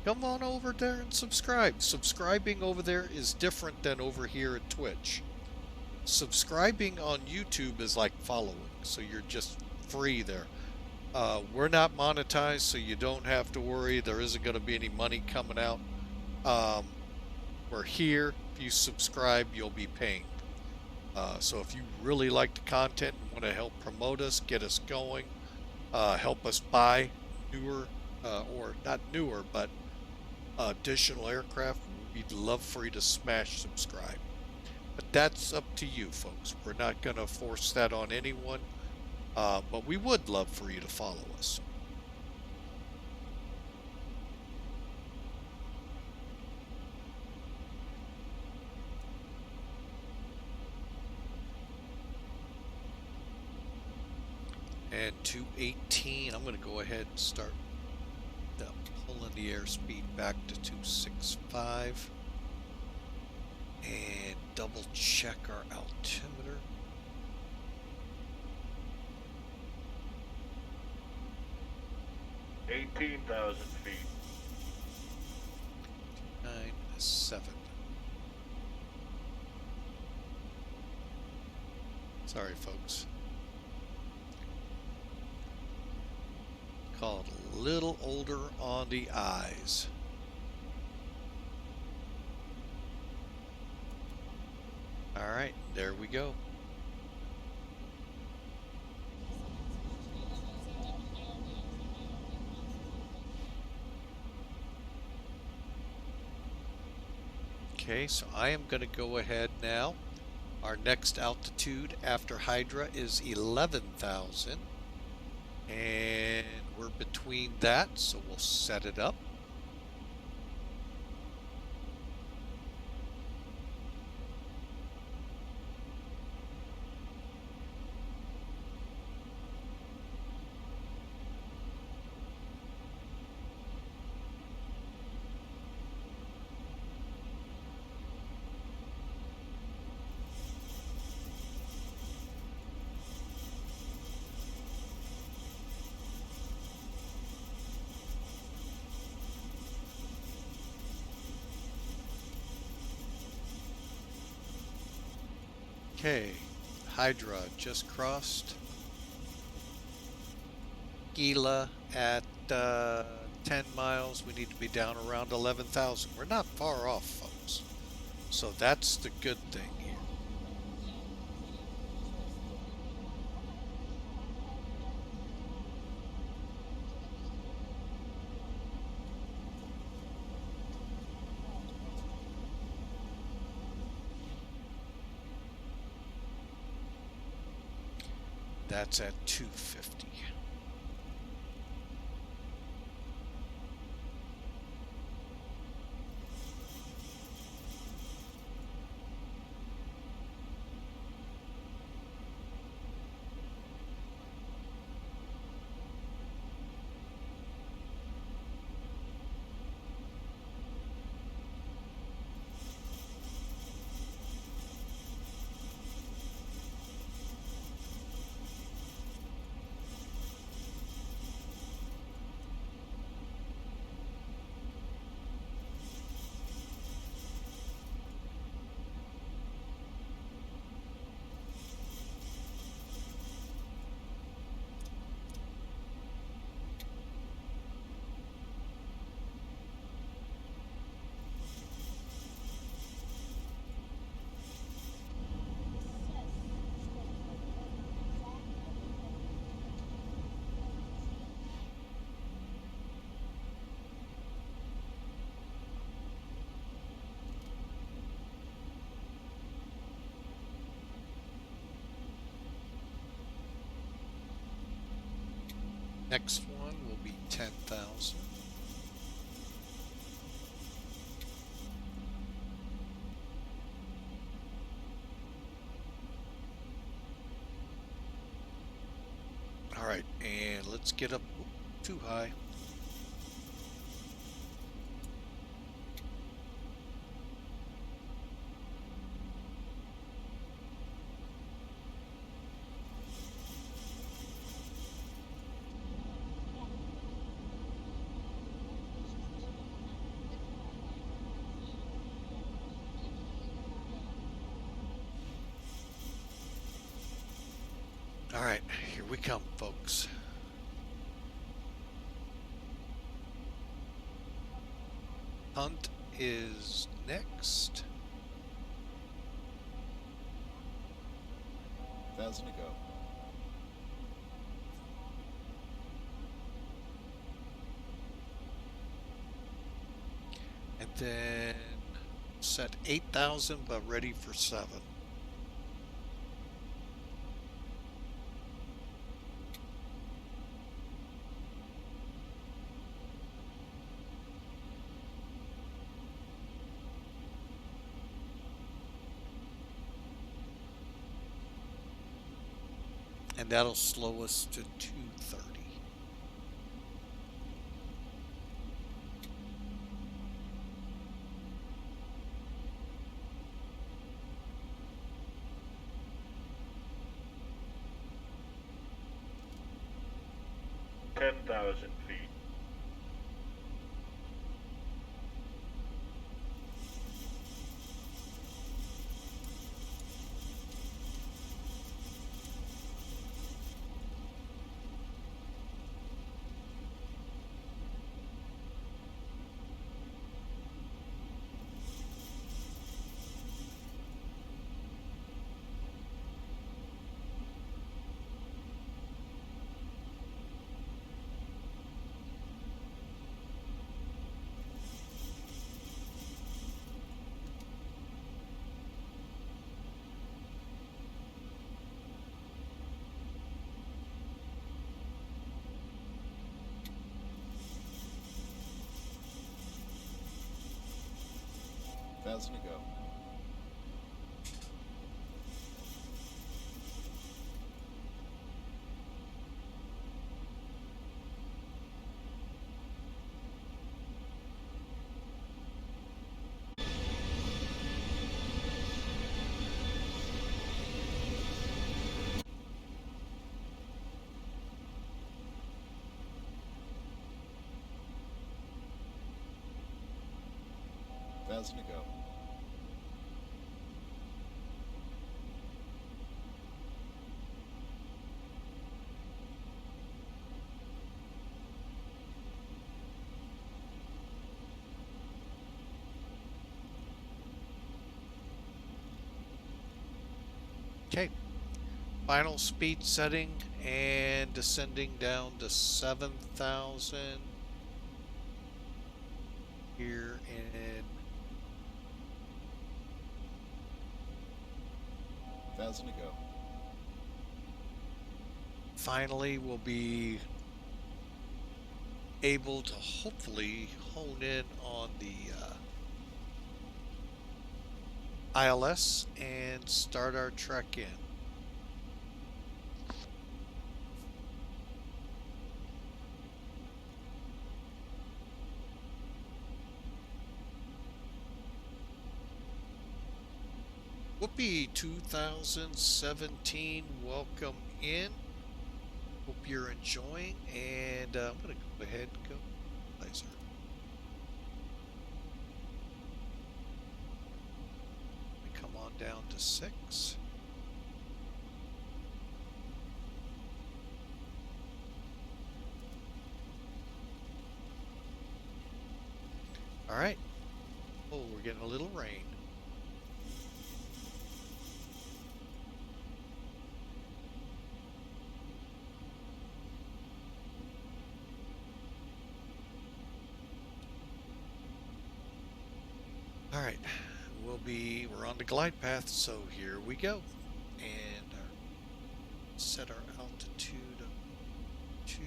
Come on over there and subscribe. Subscribing over there is different than over here at Twitch. Subscribing on YouTube is like following, so you're just free there. We're not monetized, so you don't have to worry. There isn't going to be any money coming out. We're here. If you subscribe, you'll be paying. So if you really like the content and want to help promote us, get us going, help us buy newer, or not newer, but additional aircraft, we'd love for you to smash subscribe. But that's up to you, folks. We're not going to force that on anyone. But we would love for you to follow us. And 218, I'm going to go ahead and start pulling the airspeed back to 265 and double check our altimeter. 18,000 feet. 97. Sorry, folks. Called a little older on the eyes. All right, there we go. Okay, so I am going to go ahead now. Our next altitude after Hydra is 11,000. And we're between that, so we'll set it up. Okay, Hydra just crossed. Gila at 10 miles. We need to be down around 11,000. We're not far off, folks. So that's the good thing here. That's at 250. Next one will be 10,000. All right, and let's get up too high. All right, here we come, folks. Hunt is next. 1,000 to go. And then set 8,000, but ready for 7. And that'll slow us to 230. feet. 1,000 to go. Thousand to go. Okay. Final speed setting and descending down to 7,000 here in 1,000 to go. finally we'll be able to hopefully hone in on the ILS and start our trek in. Whoopee 2017, welcome in. Hope you're enjoying, and I'm going to go ahead and go laser. We come on down to 6. All right. Oh, we're getting a little rain. All right, we're on the glide path, so here we go. And set our altitude to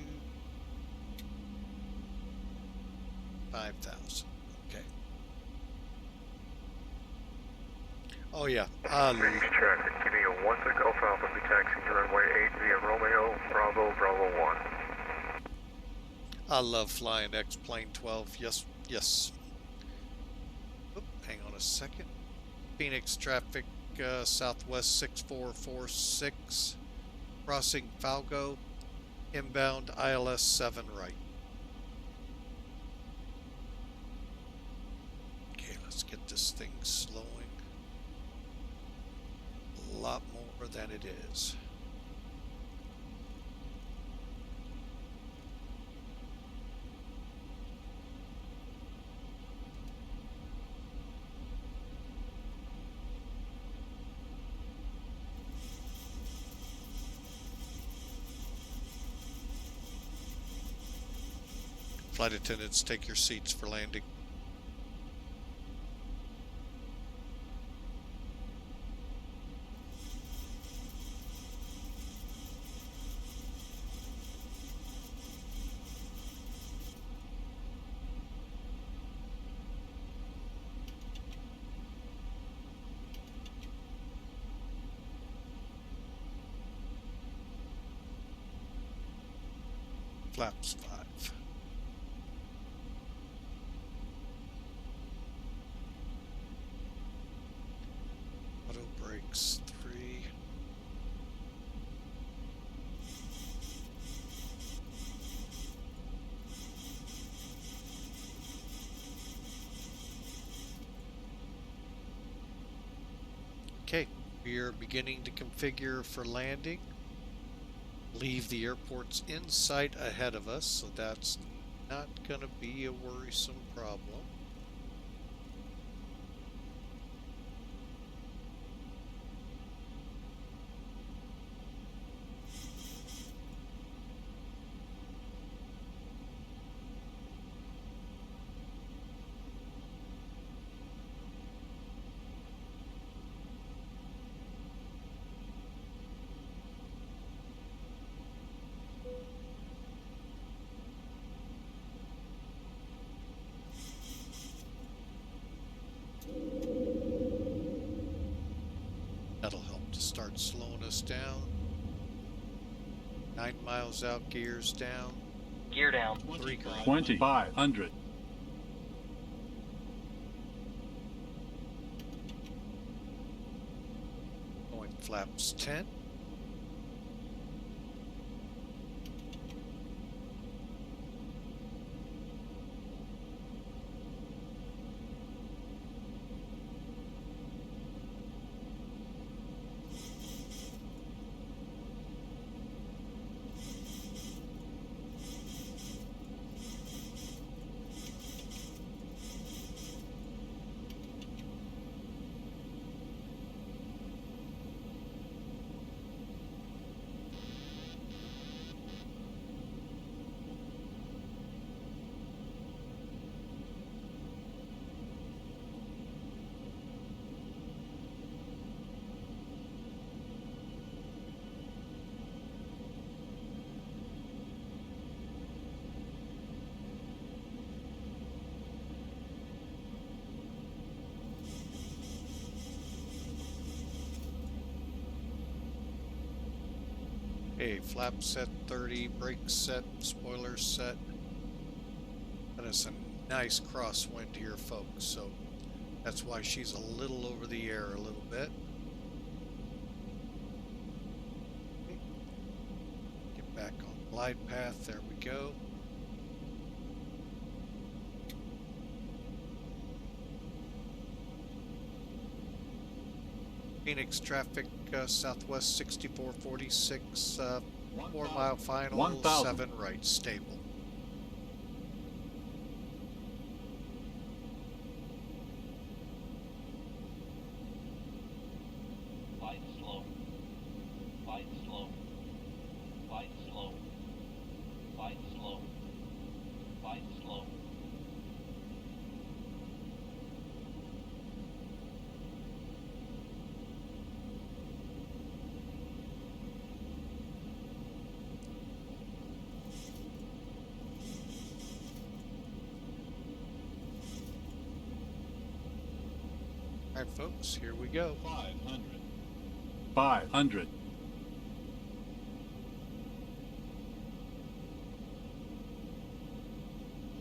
5,000. Okay. Oh yeah. Traffic, give me a 16 Alpha Alpha, be taxiing to runway 8 via Romeo, Bravo, Bravo 1. I love flying X-Plane 12. Yes, yes. Oop, hang on a second. Phoenix traffic, Southwest 6446, crossing Falgo, inbound ILS 7 right. Okay, let's get this thing slowing a lot more than it is. Flight attendants, take your seats for landing. Flaps 5. Auto brakes 3. Okay, we are beginning to configure for landing. Leave the airports in sight ahead of us, so that's not going to be a worrisome problem. start slowing us down. 9 miles out, gears down. Gear down. 3 green. 2,500. Going flaps 10. Okay, flap set 30, brake set, spoiler set. That is a nice crosswind here, folks, so that's why she's a little over the air a little bit. Get back on glide path, there we go. Phoenix traffic, southwest 6446, 4 mile final, 1,000. 7 right, stable. Light slow. Light slow. Light slow. Light slow. Light slow. All right, folks, here we go. 500. 500.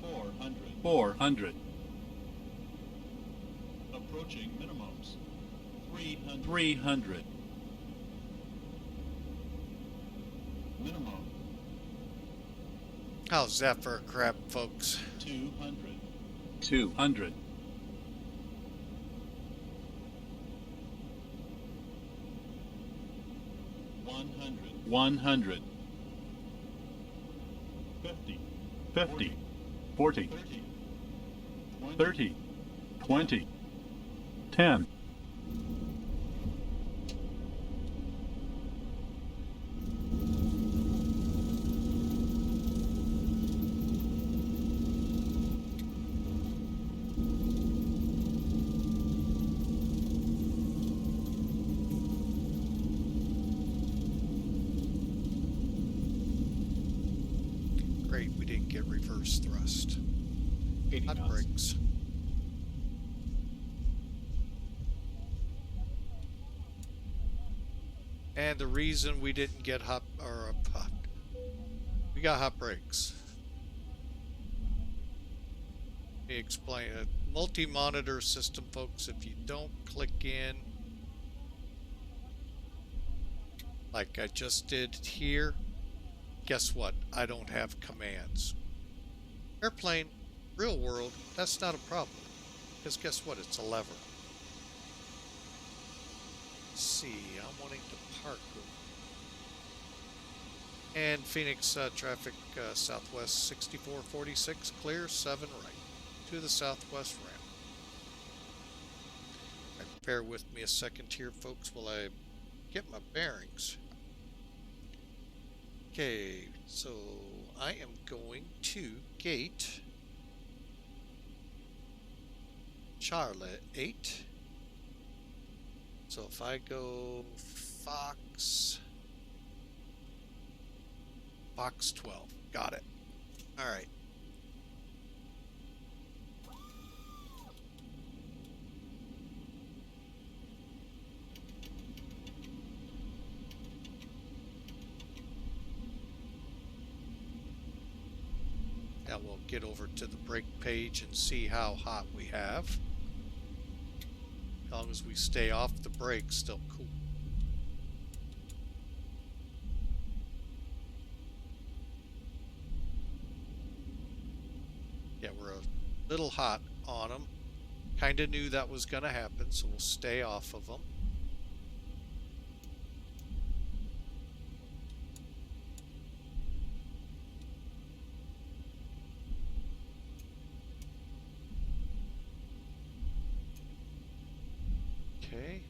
400. 400. Approaching minimums. 300. 300. Minimum. How's that for a crab, folks? 200. 200. 100. 100. 50. 50. 40. 30. 30. 20. 10. Great, we didn't get reverse thrust. 80 Hot knots. brakes. And the reason we didn't get we got hot brakes. Let me explain it. Multi-monitor system, folks, if you don't click in like I just did here, guess what? I don't have commands. Airplane, real world, that's not a problem. Because guess what? It's a lever. Let's see, I'm wanting to park. And Phoenix traffic southwest 6446, clear 7 right to the southwest ramp. Right, bear with me a second here, folks, while I get my bearings. Okay, so I am going to gate Charlotte 8. So if I go Fox 12, got it. All right. Now we'll get over to the brake page and see how hot we have. As long as we stay off the brake, still cool. Yeah, we're a little hot on them. Kind of knew that was going to happen, so we'll stay off of them. Okay.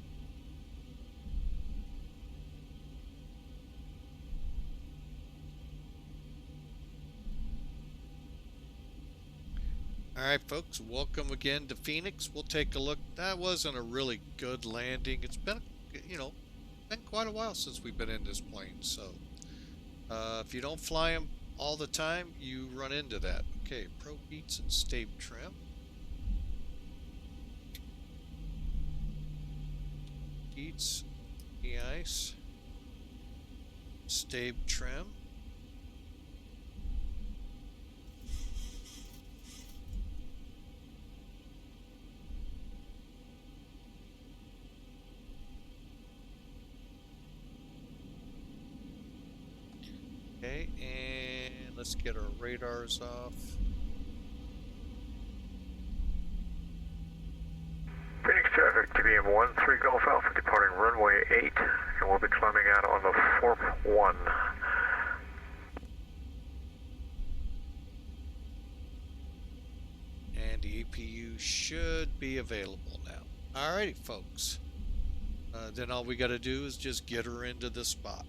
Alright folks, welcome again to Phoenix. We'll take a look. That wasn't a really good landing. It's been, you know, been quite a while since we've been in this plane, so if you don't fly them all the time, you run into that. Okay, probe beats and stave trim. Beats, de-ice, stave trim. Okay, and let's get our radars off. Phoenix traffic, TBM 13 Golf Alpha, departing runway 8, and we'll be climbing out on the Forp 1. And the APU should be available now. Alrighty, folks. Then all we got to do is just get her into the spot.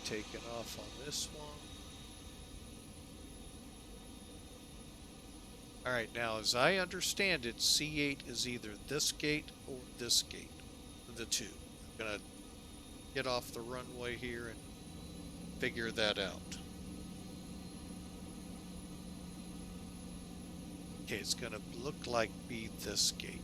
Taken off on this one. Alright, now as I understand it, C8 is either this gate or this gate. The two. I'm gonna get off the runway here and figure that out. Okay, it's gonna look like be this gate.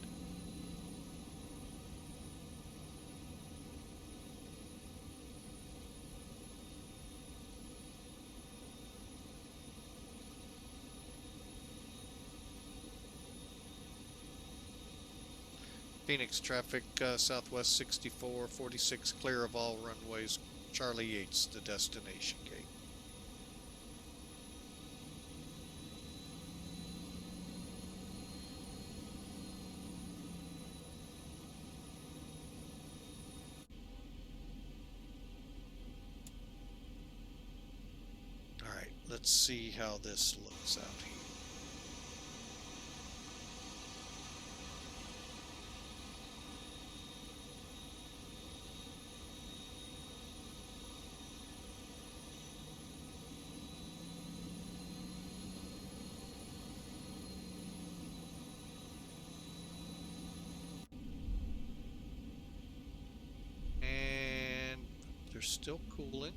Phoenix traffic, Southwest 64, 46, clear of all runways. Charlie 8's the destination gate. Alright, let's see how this looks out here. They're still cooling.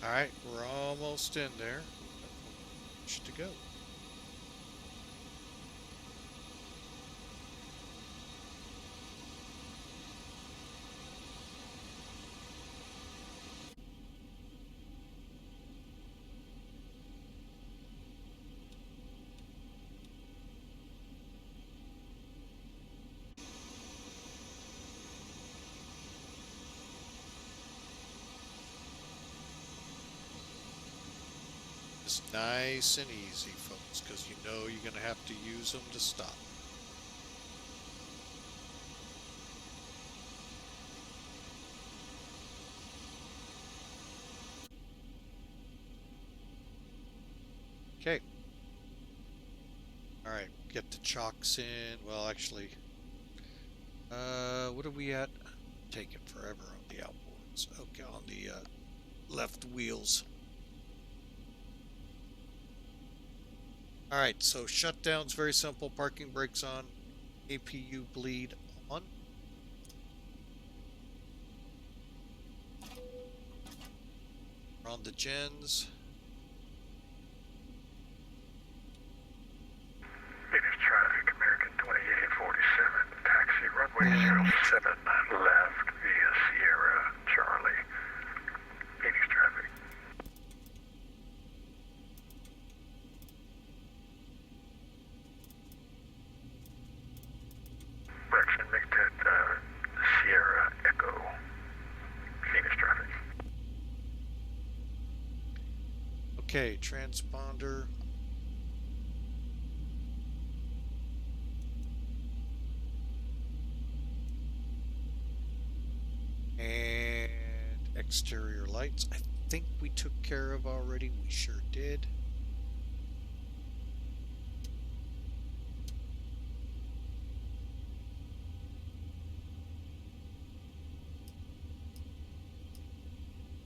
Alright, we're almost in there. Much to go. It's nice and easy, folks, because you know you're going to have to use them to stop. Okay. All right, get the chocks in. Well, actually, what are we at? Taking forever on the outboards. Okay, on the left wheels. All right, so shutdown's very simple. Parking brakes on. APU bleed on. We're on the gens. Phoenix traffic, American 2847, taxi runway 07 left via Sierra Charlie. Phoenix traffic. Correction, make that Sierra Echo. Phoenix traffic. Okay, transponder. And exterior lights. I think we took care of already. We sure did.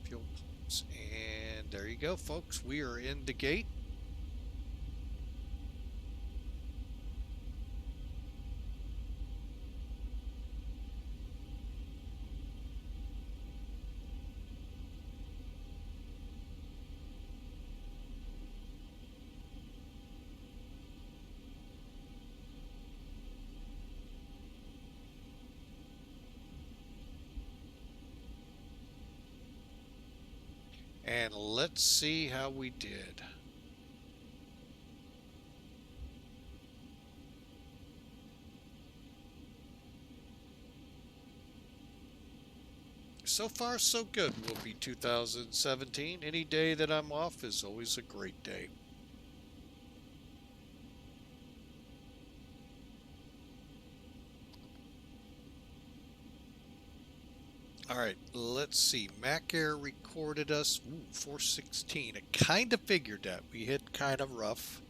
Fuel pumps. And there you go, folks. We are in the gate. And let's see how we did. So far, so good will be 2017. Any day that I'm off is always a great day. All right, let's see. Mac Air recorded us. Ooh, 416. I kind of figured that. We hit kind of rough.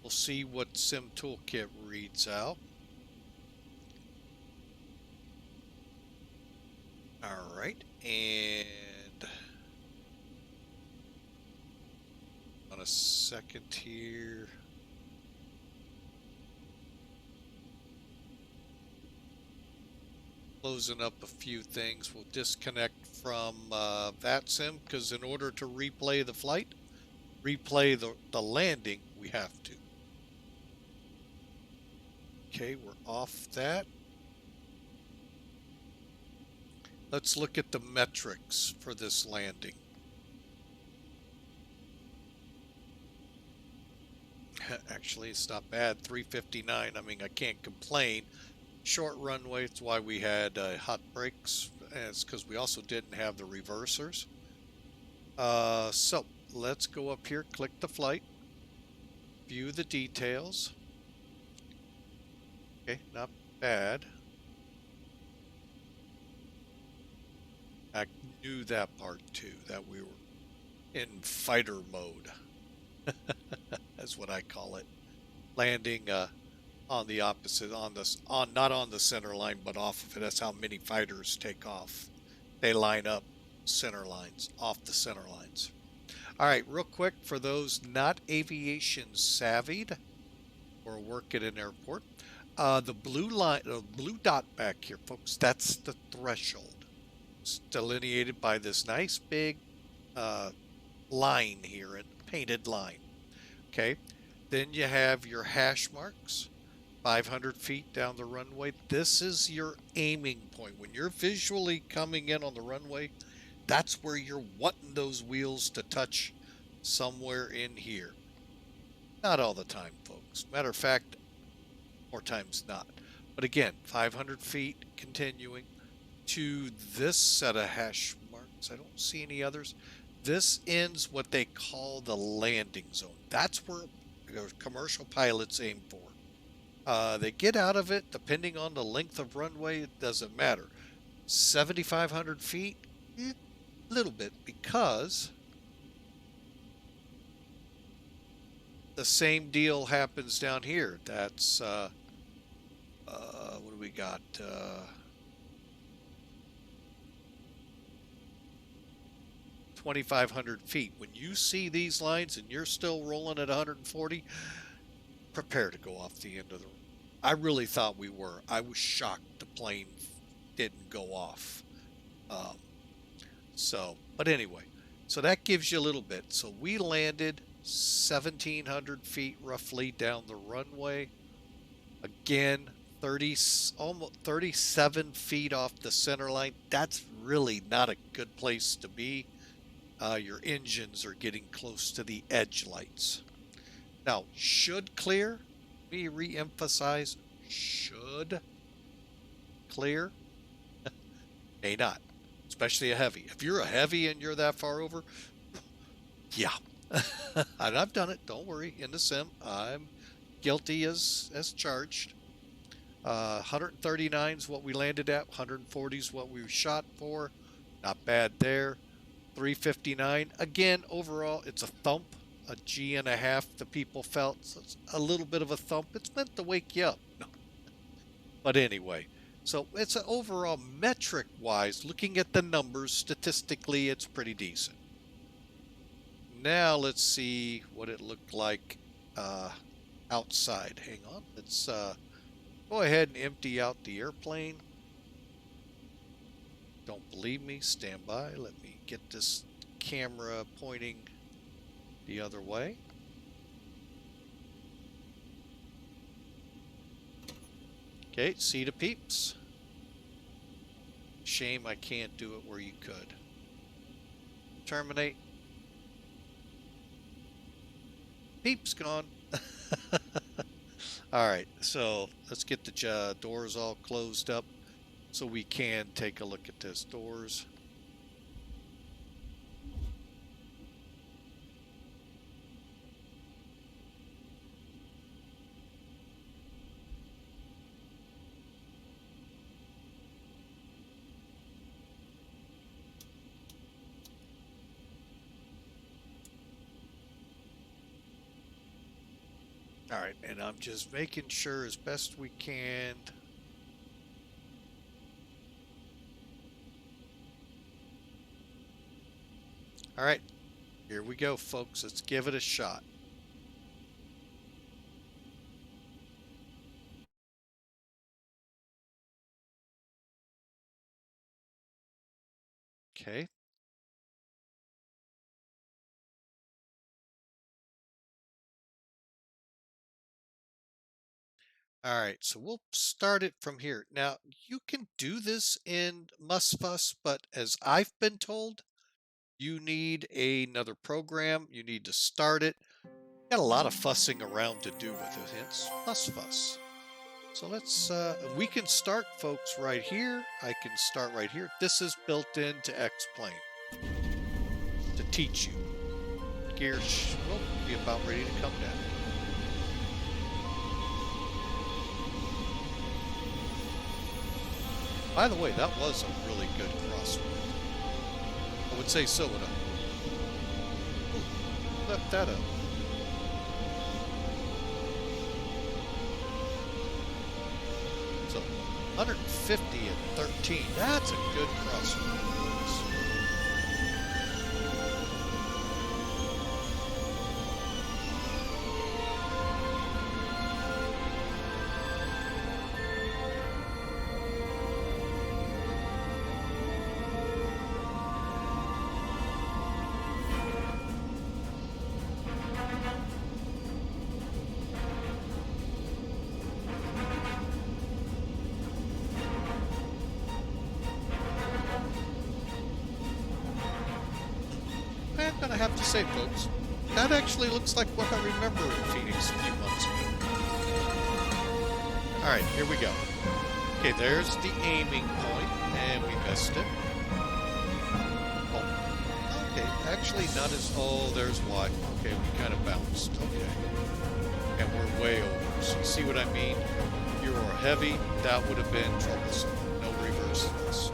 We'll see what Sim Toolkit reads out. All right, and on a second here. Closing up a few things. We'll disconnect from VATSIM because in order to replay the flight, replay the landing, we have to. Okay, we're off that. Let's look at the metrics for this landing. Actually, it's not bad. 359. I mean, I can't complain. Short runway, it's why we had hot brakes. And it's because we also didn't have the reversers. So let's go up here, click the flight, view the details. Okay, not bad. I knew that part too, that we were in fighter mode. That's what I call it. Landing on the opposite, not on the center line, but off of it. That's how many fighters take off. They line up center lines, off the center lines. All right, real quick, for those not aviation savvied or work at an airport, the blue line, the blue dot back here, folks, that's the threshold. It's delineated by this nice big line here, a painted line. Okay, then you have your hash marks. 500 feet down the runway. This is your aiming point. When you're visually coming in on the runway, that's where you're wanting those wheels to touch somewhere in here. Not all the time, folks. Matter of fact, more times not. But again, 500 feet continuing to this set of hash marks. I don't see any others. This ends what they call the landing zone. That's where commercial pilots aim for. They get out of it depending on the length of runway. It doesn't matter. 7,500 feet, a little bit, because the same deal happens down here. That's what do we got? 2,500 feet. When you see these lines and you're still rolling at 140, prepare to go off the end of the. I really thought we were. I was shocked the plane didn't go off. But anyway, so that gives you a little bit. So we landed 1,700 feet roughly down the runway. Again, almost 37 feet off the center line. That's really not a good place to be. Your engines are getting close to the edge lights. Now, should clear. Let me re-emphasize, should clear. May not, especially a heavy. If you're a heavy and you're that far over, yeah. And I've done it, don't worry, in the sim. I'm guilty as charged. 139 is what we landed at, 140 is what we shot for. Not bad there. 359. Again, overall, it's a thump, a G.5 the people felt. So it's a little bit of a thump. It's meant to wake you up. But anyway, so it's an overall metric-wise, looking at the numbers, statistically, it's pretty decent. Now let's see what it looked like outside. Hang on. Let's go ahead and empty out the airplane. Don't believe me? Stand by. Let me get this camera pointing the other way. Okay, see the peeps. Shame I can't do it where you could. Terminate. Peeps gone. Alright, so let's get the doors all closed up so we can take a look at this. Doors. All right, and I'm just making sure as best we can. All right, here we go, folks. Let's give it a shot. Okay. All right, so we'll start it from here. Now, you can do this in MustFuss, but as I've been told, you need another program. You need to start it. Got a lot of fussing around to do with it, hence MustFuss. So let's, we can start, folks, right here. I can start right here. This is built into X-Plane to teach you. Gear will be about ready to come down. By the way, that was a really good crossword. I would say so. Left that up. So 150 and 13. That's a good crossword. I'm gonna have to say, folks, that actually looks like what I remember in Phoenix a few months ago. Alright, here we go. Okay, there's the aiming point, and we missed it. Oh, okay, actually not as, oh, there's why. Okay, we kind of bounced, okay. And we're way over, so you see what I mean? If you were heavy, that would have been troublesome. No reverse thrust.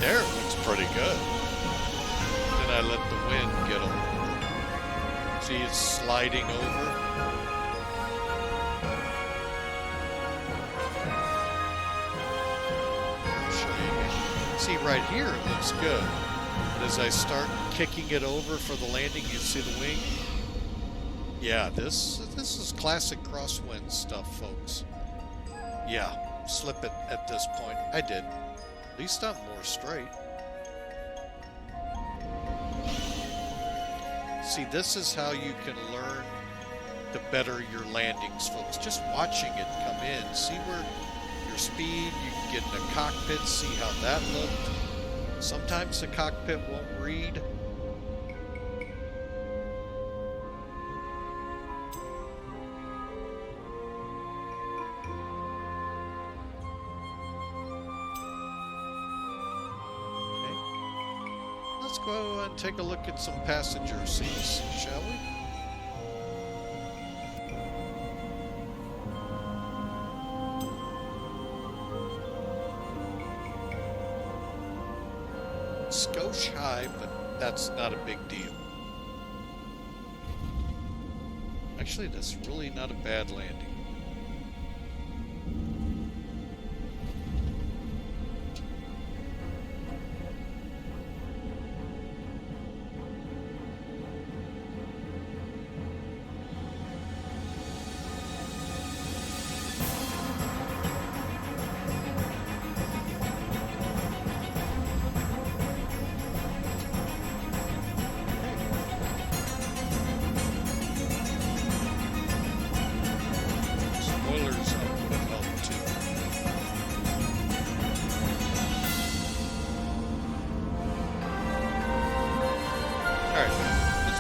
There, it looks pretty good. Then I let the wind get over. See, it's sliding over. I'll show you again. See, right here, it looks good. But as I start kicking it over for the landing, you see the wing? Yeah, this is classic crosswind stuff, folks. Yeah, slip it at this point. I did. At least I'm more straight. See, this is how you can learn to better your landings, folks. Just watching it come in. See where your speed, you can get in a cockpit, see how that looked. Sometimes the cockpit won't read. Let's go and take a look at some passenger seats, shall we? Skosh high, but that's not a big deal. Actually, that's really not a bad landing.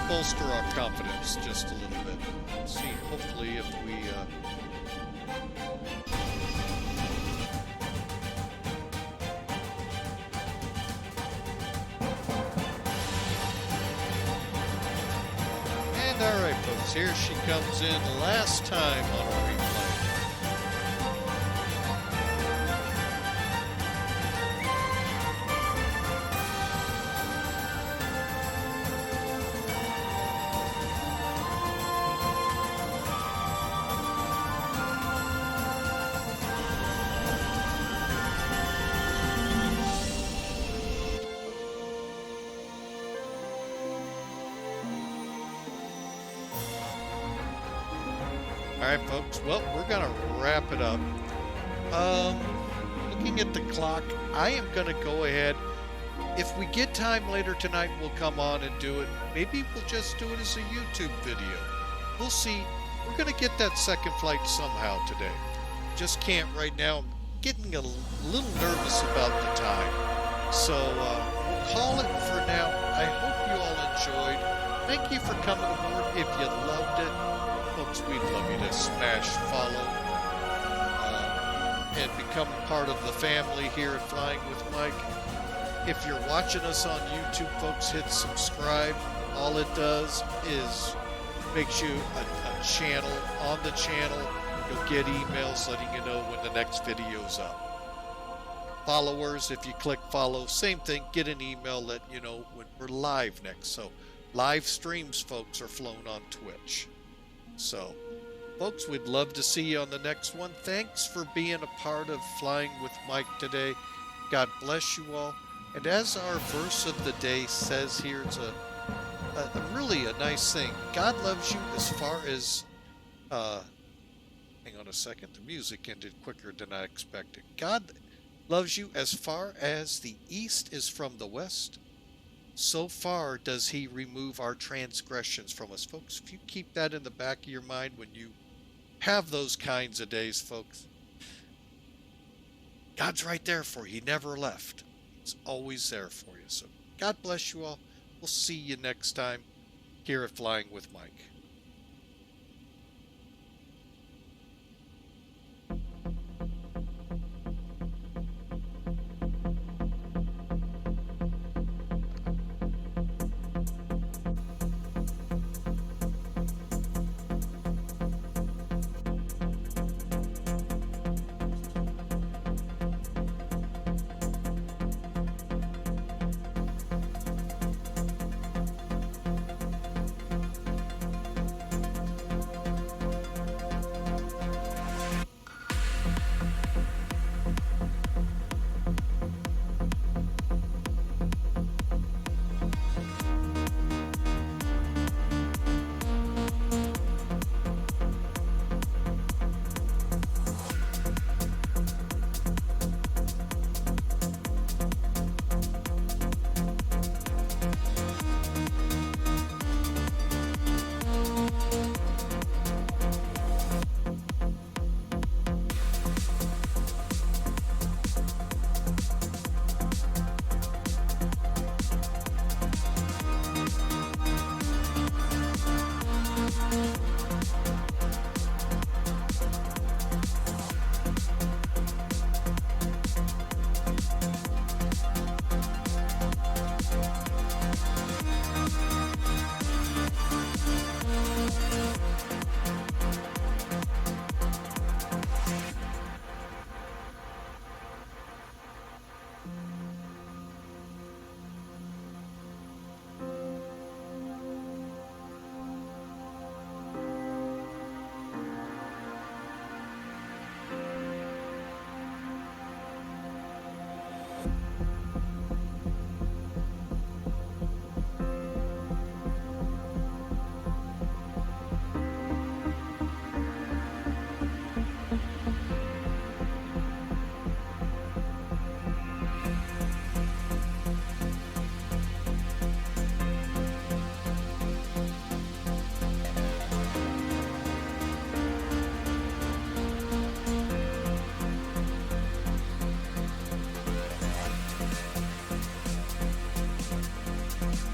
Bolster our confidence just a little bit. See, hopefully if we and alright folks, here she comes in last time on our replay. Alright folks, well, we're gonna wrap it up. Looking at the clock, I am gonna go ahead. If we get time later tonight, we'll come on and do it. Maybe we'll just do it as a YouTube video. We'll see. We're gonna get that second flight somehow today. Just can't right now. I'm getting a little nervous about the time. So we'll call it for now. I hope you all enjoyed. Thank you for coming aboard. If you loved it, folks, we'd love you to smash follow and become part of the family here at Flying with Mike. If you're watching us on YouTube, folks, hit subscribe. All it does is makes you a channel on the channel. You'll get emails letting you know when the next video's up. Followers, if you click follow, same thing, get an email letting you know when we're live next. So live streams, folks, are flown on Twitch. So, folks, we'd love to see you on the next one. Thanks for being a part of Flying with Mike today. God bless you all. And as our verse of the day says here, it's a really a nice thing. God loves you as far as, hang on a second, the music ended quicker than I expected. God loves you as far as the east is from the west. So far does he remove our transgressions from us. Folks, if you keep that in the back of your mind when you have those kinds of days, folks, God's right there for you. He never left. He's always there for you. So God bless you all. We'll see you next time here at Flying with Mike. Bye.